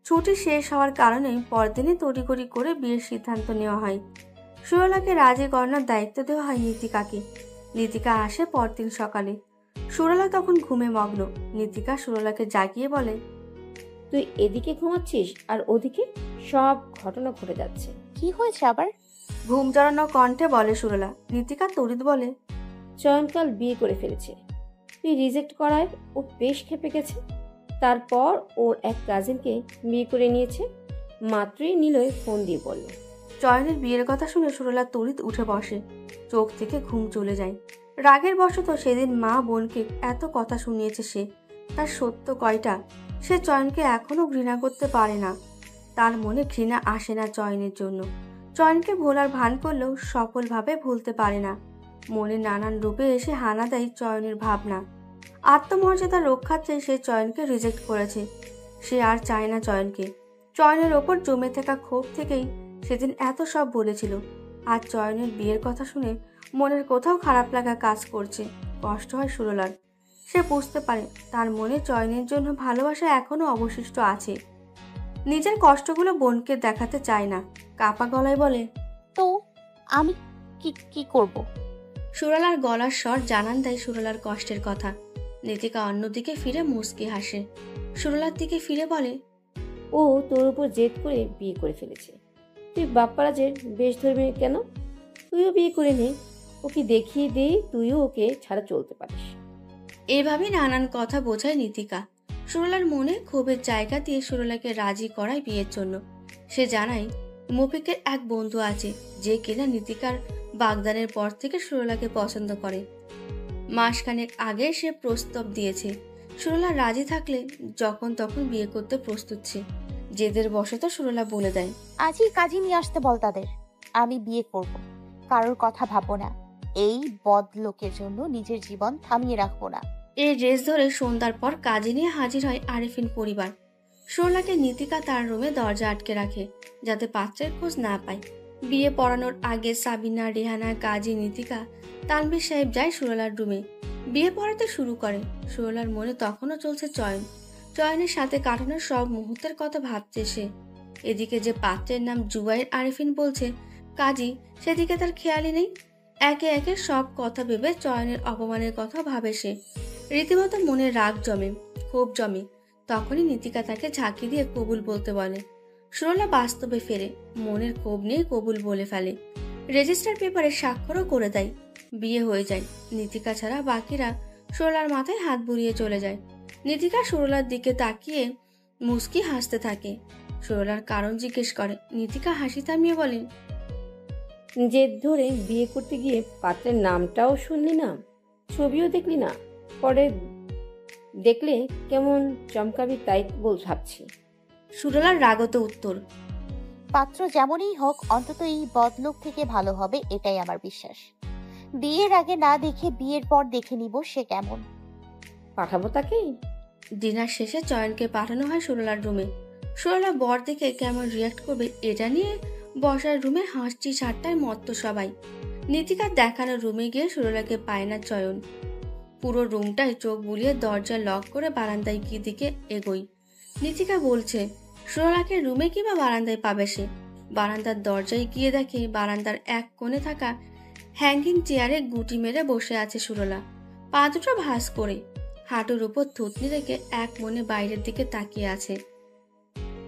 ছুটি শেষ হওয়ার কারণে পরদিনই তড়িঘড়ি করে বিয়ের সিদ্ধান্ত নেওয়া হয়। সুরলাকে রাজি করানোর দায়িত্ব দেওয়া হয় নীতিকাকে। নীতিকা আসে পরদিন সকালে। সুরলা তখন ঘুমে মগ্ন। নীতিকা সুরলাকে জাগিয়ে বলে, তুই এদিকে ঘুমাচ্ছিস আর ওদিকে সব ঘটনা ঘটে যাচ্ছে। কি হয়েছে আবার? ঘুম জড়ানো কণ্ঠে বলে সুরলা। নীতিকা তড়িৎ বলে, চয়নকাল বিয়ে করে ফেলেছে। তুই রিজেক্ট করায় ও বেশ খেপে গেছে। তারপর ওর এক কাজিনকে বিয়ে করে নিয়েছে। মাত্রই নিলয় ফোন দিয়ে বলল। চয়নের বিয়ের কথা শুনে সুরলা তড়িৎ উঠে বসে। চোখ থেকে ঘুম চলে যায়। রাগের বশত সেদিন মা বোনকে এত কথা শুনিয়েছে সে। তার সত্য কয়টা? সে চয়নকে এখনো ঘৃণা করতে পারে না। তার মনে ঘৃণা আসে না চয়নের জন্য। চয়নকে ভোলার ভান করলেও সফলভাবে ভুলতে পারে না। মনে নানান রূপে এসে হানা দেয় চয়নের ভাবনা। আত্মমর্যাদা রক্ষার্থে সে চয়নকে রিজেক্ট করেছে। সে আর চায় না চয়নকে। চয়নের ওপর জমে থাকা ক্ষোভ থেকেই সেদিন এত সব বলেছিল। আজ চয়নের বিয়ের কথা শুনে মনের কোথাও খারাপ লাগা কাজ করছে। কষ্ট হয় সুরলার। সে বুঝতে পারে তার মনে চয়নের জন্য ভালোবাসা এখনো অবশিষ্ট আছে। নিজের কষ্টগুলো বোনকে দেখাতে চায় না। কাপা গলায় বলে, তো আমি কি করব? সুরলার গলার স্বর জানান দেয় সুরলার কষ্টের কথা। নীতিকা অন্যদিকে ফিরে মুচকি হাসে। সুরলার দিকে ফিরে বলে, ও তোর উপর জেদ করে বিয়ে করে ফেলেছে। তুই বাপ্পারাজের বেশ ধরবি কেন? তুইও বিয়ে করে নে। ওকে দেখিয়ে দে তুইও ওকে ছাড়া চলতে পারিস। এভাবে নানান কথা বোঝায় নীতিকা। সুরলার মনে ক্ষোভের জায়গা দিয়ে সুরলাকে রাজি করায় বিয়ের জন্য। সে জানায় মফিকের এক বন্ধু আছে যে কিনা নীতিকার বাগদানের পর থেকে সুরলাকে পছন্দ করে। মাসখানেক আগে সে প্রস্তাব দিয়েছে। সুরলা রাজি থাকলে যখন তখন বিয়ে করতে প্রস্তুত সে। জেদের বশত সুরলা বলে দেয়, আজই কাজে নিয়ে আসতে বল তাদের। আমি বিয়ে করব, কারোর কথা ভাববো না। এই বদ লোকের জন্য নিজের জীবন থামিয়ে রাখবো না। এই রেস ধরে সন্ধ্যার পর কাজে নিয়ে হাজির হয় আরিফিন পরিবার। সুরলাকে নীতিকা তার রুমে দরজা আটকে রাখে যাতে পাত্রের খোঁজ না পায়। বিয়ে পড়ানোর আগে সাবিনা, রেহানা, কাজী, নীতিকা, তানভীর সাহেব যায় সুরলার রুমে। বিয়ে পড়াতে শুরু করে। সুরলার মনে তখনও চলছে চয়ন। চয়নের সাথে কাটানোর সব মুহূর্তের কথা ভাবছে সে। এদিকে যে পাত্রের নাম জুবাইর আরিফিন বলছে কাজী, সেদিকে তার খেয়ালই নেই। একে একে সব কথা ভেবে চয়নের অপমানের কথা ভাবে সে। রীতিমতো মনে রাগ জমে, ক্ষোভ জমে। তখনই নীতিকা তাকে ঝাঁকি দিয়ে কবুল বলতে বলে। সুরলা বাস্তবে ফেরে, মনের ক্ষোভ নিয়ে কবুল বলে ফেলে। রেজিস্টার পেপারে স্বাক্ষরও করে দেয়। বিয়ে হয়ে যায়। নীতিকা ছাড়া বাকিরা সুরলার মাথায় হাত বুলিয়ে চলে যায়। নীতিকা সুরলার দিকে তাকিয়ে মুচকি হাসতে থাকে। সুরলার কারণ জিজ্ঞেস করে। নীতিকা হাসি থামিয়ে বলে, জেদ ধরে বিয়ে করতে গিয়ে পাত্রের নামটাও শুনলি না, ছবিও দেখলি না, পরে দেখলে কেমন চমকাবি তাই বল ভাবছি। সুরলার রাগত উত্তর, পাত্র যেমনই হোক অন্তত এই বদলোক থেকে ভালো হবে, এটাই আমার বিশ্বাস। বিয়ের আগে না দেখে বিয়ের পর দেখে নিব সে কেমন। পাঠাবো তাকে। ডিনার শেষে চয়নকে পাঠানো হয় সুরলার রুমে। সুরলা বর দেখে কেমন রিয়াক্ট করবে এটা নিয়ে বসার রুমে হাসছি ঠাট্টায় মত্ত সবাই। নীতিকার দেখানো রুমে গিয়ে সুরলাকে পায় না চয়ন। পুরো রুমটায় চোখ বুলিয়ে দরজা লক করে বারান্দায় গিয়ে দিকে এগোই। নীতিকা বলছে সুরলাকে রুমে কিংবা বারান্দায় পাবে সে। বারান্দার দরজায় গিয়ে দেখে বারান্দার এক কোণে থাকা হ্যাঙ্গিং চেয়ারে গুটি মেরে বসে আছে সুরলা, পা দুটো ভাঁজ করে। হাঁটুর উপর থুতনি রেখে এক মনে বাইরের দিকে তাকিয়ে আছে।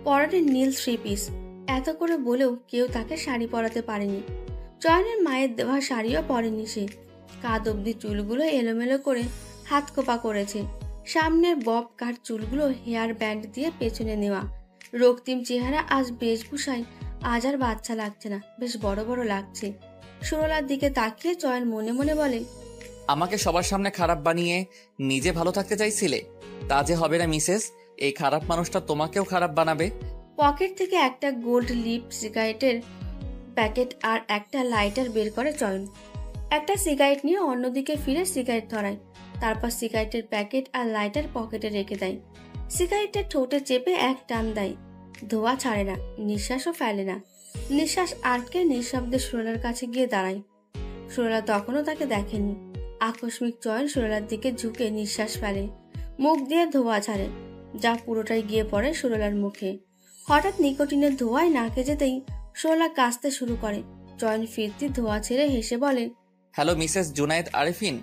পরনে নীল 3 পিস। এত করে বলেও কেউ তাকে শাড়ি পরাতে পারেনি। চয়নের মায়ের দেওয়া শাড়িও পরেনি সে। কাঁধ অব্দি চুলগুলো এলোমেলো করে হাত খোপা করেছে। সামনের বব কাট চুলগুলো হেয়ার ব্যান্ড দিয়ে পেছনে নেওয়া। রক্তিম চেহারা আজ বেশভূষায় আজ আর বাচ্চা লাগছে না, বেশ বড় বড় লাগছে। সুরলার দিকে তাকিয়ে চয়ন মনে মনে বলে, আমাকে সবার সামনে খারাপ বানিয়ে নিজে ভালো থাকতে চাইছিলে? তা যে হবে না মিসেস। এই খারাপ মানুষটা তোমাকেও খারাপ বানাবে। পকেট থেকে একটা গোল্ড লিপ সিগারেটের প্যাকেট আর একটা লাইটার বের করে চয়ন। একটা সিগারেট নিয়ে অন্যদিকে ফিরে সিগারেট ধরায়, তারপর সিগারেটের প্যাকেট আর লাইটার পকেটে রেখে দেয়। সিগারেটটা ঠোঁটে চেপে এক টান দেয়। ধোঁয়া ছাড়ে না, নিঃশ্বাসও ফেলে না। নিঃশ্বাস আটকে নিঃশব্দে সুরলার কাছে গিয়ে দাঁড়ায়। সুরলা তখনও তাকে দেখেনি। আকস্মিক চয়ন সুরলার দিকে ঝুঁকে নিঃশ্বাস ফেলে, মুখ দিয়ে ধোঁয়া ছাড়ে, যা পুরোটাই গিয়ে পড়ে সুরলার মুখে। হঠাৎ নিকোটিনের ধোঁয়ায় নাকে যেতেই সুরলা কাশতে শুরু করে। চয়ন ফিরতি ধোঁয়া ছেড়ে হেসে বলে, হ্যালো মিসেস জুনায়েদ আরিফিন।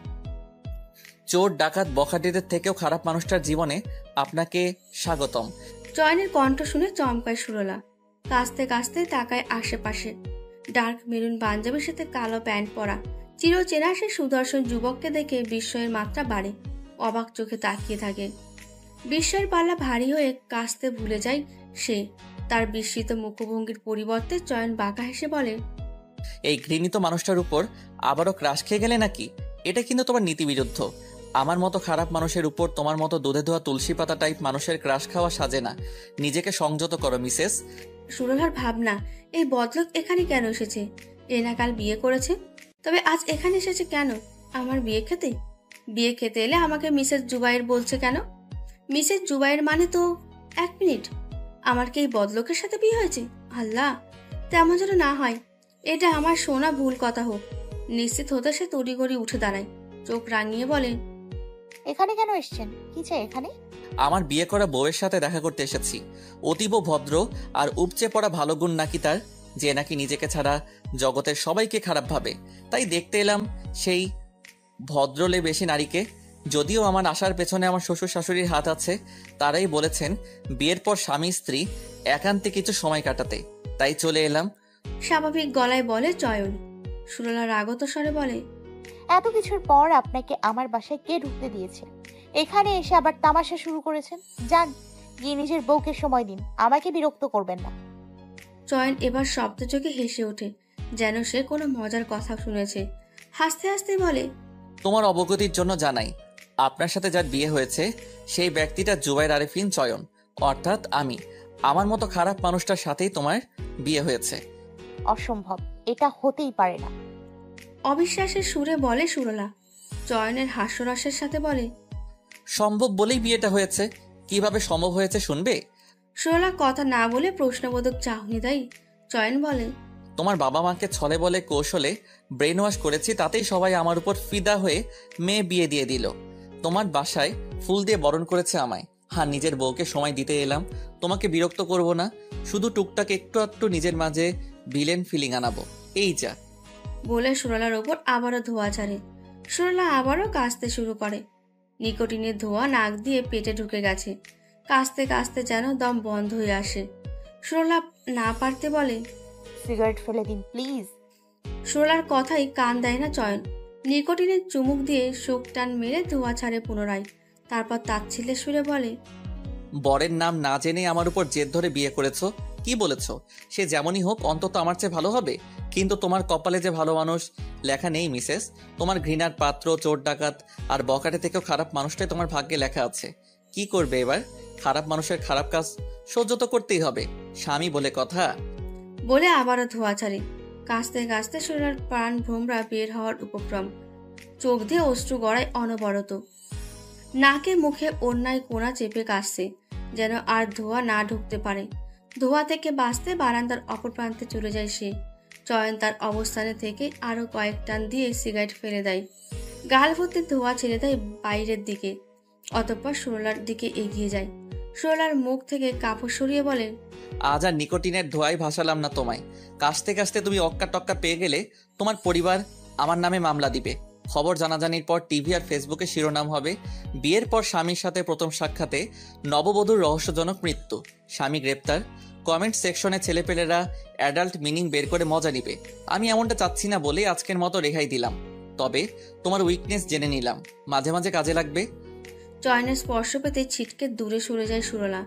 চোর ডাকাত বখাটেদের থেকেও খারাপ মানুষটার জীবনে আপনাকে স্বাগতম। চয়নের কণ্ঠ শুনে চমকায় সুরলা। কাশতে কাশতে তাকায় আশেপাশে। ডার্ক মেরুন পাঞ্জাবির সাথে কালো প্যান্ট পরা চিরচেনা সে সুদর্শন যুবককে দেখে বিস্ময়ের মাত্রা বাড়ে। অবাক চোখে তাকিয়ে থাকে। বিস্ময়ের পাল্লা ভারী হয়ে কাশতে ভুলে যায় সে। তার বিস্মিত মুখভঙ্গির পরিবর্তে চয়ন বাঁকা হেসে বলে, এই ঘৃণিত মানুষটার উপর আবারও ক্রাশ খেয়ে গেলে নাকি? এটা কিন্তু তোমার নীতিবিরুদ্ধ। আমার মতো খারাপ মানুষের উপর তোমার মতো দুধে ধোয়া তুলসী পাতা টাইপ মানুষের ক্রাশ খাওয়া সাজে না। নিজেকে সংযত করো মিসেস। সুরলার ভাবনা, এই বদলোক এখানে কেন এসেছে? এ না কাল বিয়ে করেছে, তবে আজ এখানে এসেছে কেন? আমার বিয়ে খেতে? বিয়ে খেতে এলে আমাকে মিসেস জুবাইর বলছে কেন? মিসেস জুবাইর মানে তো 1 মিনিট, আমার কি এই বদলোকের সাথে বিয়ে হয়েছে? আল্লাহ, তেমন যেন না হয়। এটা আমার শোনা ভুল কথা হোক। নিশ্চিত হতে সে তড়িঘড়ি উঠে দাঁড়ায়, চোখ রাঙিয়ে বলে, এখানে কেন এসেছেন? কি চাই এখানে? আমার বিয়ে করা বউয়ের সাথে দেখা করতে এসেছি। অতীব ভদ্র আর উপচে পড়া ভালো গুণ নাকি তার, যে নাকি নিজেকে ছাড়া জগতের সবাইকে খারাপ ভাবে। তাই দেখতে এলাম সেই ভদ্রলে বেশি নারীকে। যদিও আমার আসার পেছনে আমার শ্বশুর শাশুড়ির হাত আছে। তারাই বলেছেন বিয়ের পর স্বামী স্ত্রী একান্তে কিছু সময় কাটাতে, তাই চলে এলাম। স্বাভাবিক গলায় বলে চয়ন। সুরলা রাগত স্বরে বলে, এত কিছুর পর আপনাকে আমার বাসায় কে ঢুকতে দিয়েছে? এখানে এসে আবার তামাশা শুরু করেছেন। যান, গিয়ে নিজের বউকে সময় দিন, আমাকে বিরক্ত করবেন না। চয়ন এবার শব্দযোগে হেসে ওঠে, যেন সে কোনো মজার কথা শুনেছে। হাসতে হাসতে বলে, তোমার অবগতির জন্য জানাই, আপনার সাথে যার বিয়ে হয়েছে সেই ব্যক্তিটা জুবাইর আরিফিন চয়ন, অর্থাৎ আমি। আমার মতো খারাপ মানুষটার সাথেই তোমার বিয়ে হয়েছে। অসম্ভব, এটা হতেই পারে না। অবিশ্বাসের সুরে বলে সুরলা। চয়নের হাস্যরসের সাথে বলে, সম্ভব বলেই বিয়েটা হয়েছে। কিভাবে সম্ভব হয়েছে শুনবে? সুরলা কথা না বলে প্রশ্নবোধক চাহনি দেয়। চয়ন বলে, তোমার বাবা মাকে ছলে বলে কৌশলে ব্রেন ওয়াশ করেছি, তাতেই সবাই আমার উপর ফিদা হয়ে মেয়ে বিয়ে দিয়ে দিল। তোমার বাসায় ফুল দিয়ে বরণ করেছে আমায়। হ্যাঁ, নিজের বউকে সময় দিতে এলাম। তোমাকে বিরক্ত করব না, শুধু টুকটাক একটু একটু নিজের মাঝে ভিলেন ফিলিং আনাবো, এই যা। বলে সুরলার ওপর আবারও ধোঁয়া ছাড়ে। সুরলা আবারও কাশতে শুরু করে। নিকোটিনের ধোঁয়া নাক দিয়ে পেটে ঢুকে গেছে। কাশতে কাশতে যেন দম বন্ধ হয়ে আসে। সুরলা না পারতে বলে, সিগারেট ফেলে দিন প্লিজ। সুরলার কথাই কান দেয় না চয়ন। নিকোটিনের চুমুক দিয়ে শোক টান মেরে ধোঁয়া ছাড়ে পুনরায়। তারপর তাচ্ছিল্যের সুরে বলে, বরের নাম না জেনে আমার উপর জেদ ধরে বিয়ে করেছো। কি বলেছো? সে যেমনই হোক অন্তত আমার চেয়ে ভালো হবে। কিন্তু তোমার কপালে যে ভালো মানুষ লেখা নেই মিসেস। তোমার ঘৃণার পাত্র, চোর ডাকাত আর বকাটে থেকেও খারাপ মানুষটাই তোমার ভাগ্যে লেখা আছে। কি করবে এবার? খারাপ মানুষের খারাপ কাজ সহ্য তো করতেই হবে, স্বামী বলে কথা। বলে আবারও ধোঁয়া ছাড়ে। কাশতে কাশতে সুরলার প্রাণ ভোমরা বের হওয়ার উপক্রম। চোখ দিয়ে অশ্রু গড়ায় অনবরত। নাকে মুখে অন্যায় কোণা চেপে কাশছে, যেন আর ধোঁয়া না ঢুকতে পারে। ধোঁয়া থেকে বাঁচতে বারান্দার অপর প্রান্তে চলে যায় সে। চয়ন তার অবস্থানে থেকে আরো কয়েক টান দিয়ে সিগারেট ফেলে দেয়। গাল ভর্তি ধোঁয়া ছেড়ে দেয় বাইরের দিকে। অতঃপর সুরলার দিকে এগিয়ে যায়। সুরলার মুখ থেকে কাপড় সরিয়ে বলে, আজ আর নিকোটিনের ধোঁয়ায় ভাসালাম না তোমায়। কাশতে কাশতে তুমি অক্কা টক্কা পেয়ে গেলে তোমার পরিবার আমার নামে মামলা দিবে। খবর জানাজানির পর টিভি আর ফেসবুকে শিরোনাম হবে, বিয়ের পর স্বামীর সাথে প্রথম সাক্ষাতে নববধূর রহস্যজনক মৃত্যু, স্বামী গ্রেপ্তার। কমেন্ট সেকশনে ছেলেপেলেরা অ্যাডাল্ট মিনিং বের করে মজা নিবে। আমি এমনটা চাচ্ছি না বলে আজকের মতো রেহাই দিলাম। তবে তোমার উইকনেস জেনে নিলাম, মাঝে মাঝে কাজে লাগবে। চয়নের স্পর্শ পেতে ছিটকে দূরে সরে যায় সুরলা।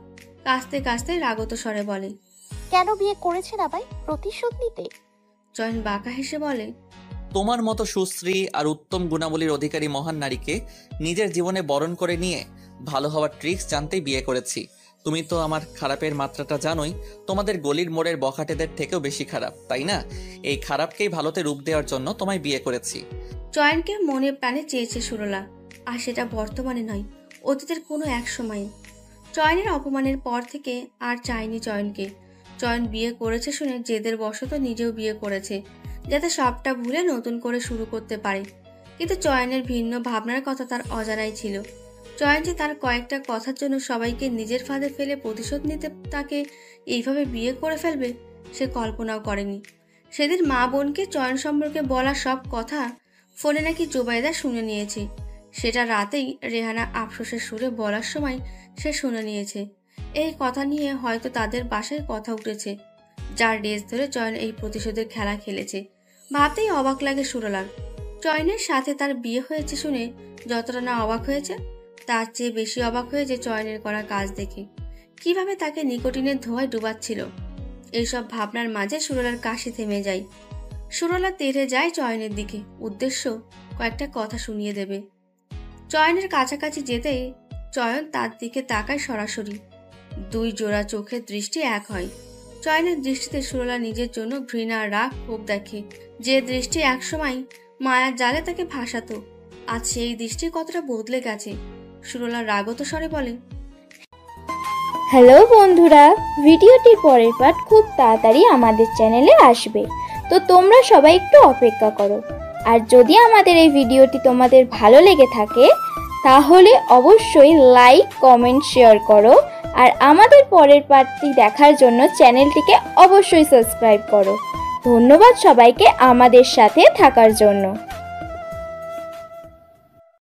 কাশতে কাশতে রাগত স্বরে বলে, কেন বিয়ে করেছে না ভাই? প্রতিশোধ নিতে? চয়ন বাঁকা হেসে বলে, তোমার মতো সুশ্রী আর উত্তম গুণাবলীর অধিকারী মহান নারীকে নিজের জীবনে বরণ করে নিয়ে ভালো হওয়ার ট্রিক্স জানতেই বিয়ে করেছি। তুমি তো আমার খারাপের মাত্রাটা জানোই, তোমাদের গলির মোড়ের বখাটেদের থেকেও বেশি খারাপ, তাই না? এই খারাপকেই ভালোতে রূপ দেওয়ার জন্য তোমায় বিয়ে করেছি। চয়নকে মনে প্রাণে চেয়েছে সুরলা, আর সেটা বর্তমানে নয়, অতীতের কোনো এক সময়ে। চয়নের অপমানের পর থেকে আর চায়নি চয়নকে। চয়ন বিয়ে করেছে শুনে জেদের বশত নিজেও বিয়ে করেছে, যাতে সবটা ভুলে নতুন করে শুরু করতে পারে। কিন্তু চয়নের ভিন্ন ভাবনার কথা তার অজানাই ছিল। চয়ন যে তার কয়েকটা কথার জন্য সবাইকে নিজের ফাঁদে ফেলে প্রতিশোধ নিতে তাকে এইভাবে বিয়ে করে ফেলবে, সে কল্পনাও করেনি। সেদিন মা বোনকে চয়ন সম্পর্কে বলা সব কথা ফোনে নাকি জোবাইদা শুনে নিয়েছে। সেটা রাতেই রেহানা আফসোসের সুরে বলার সময় সে শুনে নিয়েছে। এই কথা নিয়ে হয়তো তাদের বাসায় কথা উঠেছে, যার রেস ধরে চয়ন এই প্রতিশোধের খেলা খেলেছে। ভাবতেই অবাক লাগে সুরলার। চয়নের সাথে তার বিয়ে হয়েছে শুনে যতটা না অবাক হয়েছে, তার চেয়ে বেশি অবাক হয়েছে চয়নের করা কাজ দেখে, কিভাবে তাকে নিকোটিনের ধোঁয়ায় ডুবাচ্ছিল। এইসব ভাবনার মাঝে সুরলার কাশি থেমে যায়। সুরলা তেড়ে যায় চয়নের দিকে, উদ্দেশ্য কয়েকটা কথা শুনিয়ে দেবে। চয়নের কাছাকাছি যেতেই চয়ন তার দিকে তাকায় সরাসরি। দুই জোড়া চোখের দৃষ্টি এক হয়। চয়নের দৃষ্টিতে সুরলা নিজের জন্য ঘৃণা, রাগ, ক্ষোভ দেখে। যে দৃষ্টি একসময় মায়ার জালে তাকে ভাসাতো, আজ সেই দৃষ্টি কতটা বদলে গেছে। সুরলা রাগত স্বরে বলে, হ্যালো বন্ধুরা, ভিডিওটির পরের পার্ট খুব তাড়াতাড়ি আমাদের চ্যানেলে আসবে, তো তোমরা সবাই একটু অপেক্ষা করো। আর যদি আমাদের এই ভিডিওটি তোমাদের ভালো লেগে থাকে তাহলে অবশ্যই লাইক, কমেন্ট, শেয়ার করো। আর আমাদের পরের পার্টটি দেখার জন্য চ্যানেলটিকে অবশ্যই সাবস্ক্রাইব করো। ধন্যবাদ সবাইকে আমাদের সাথে থাকার জন্য।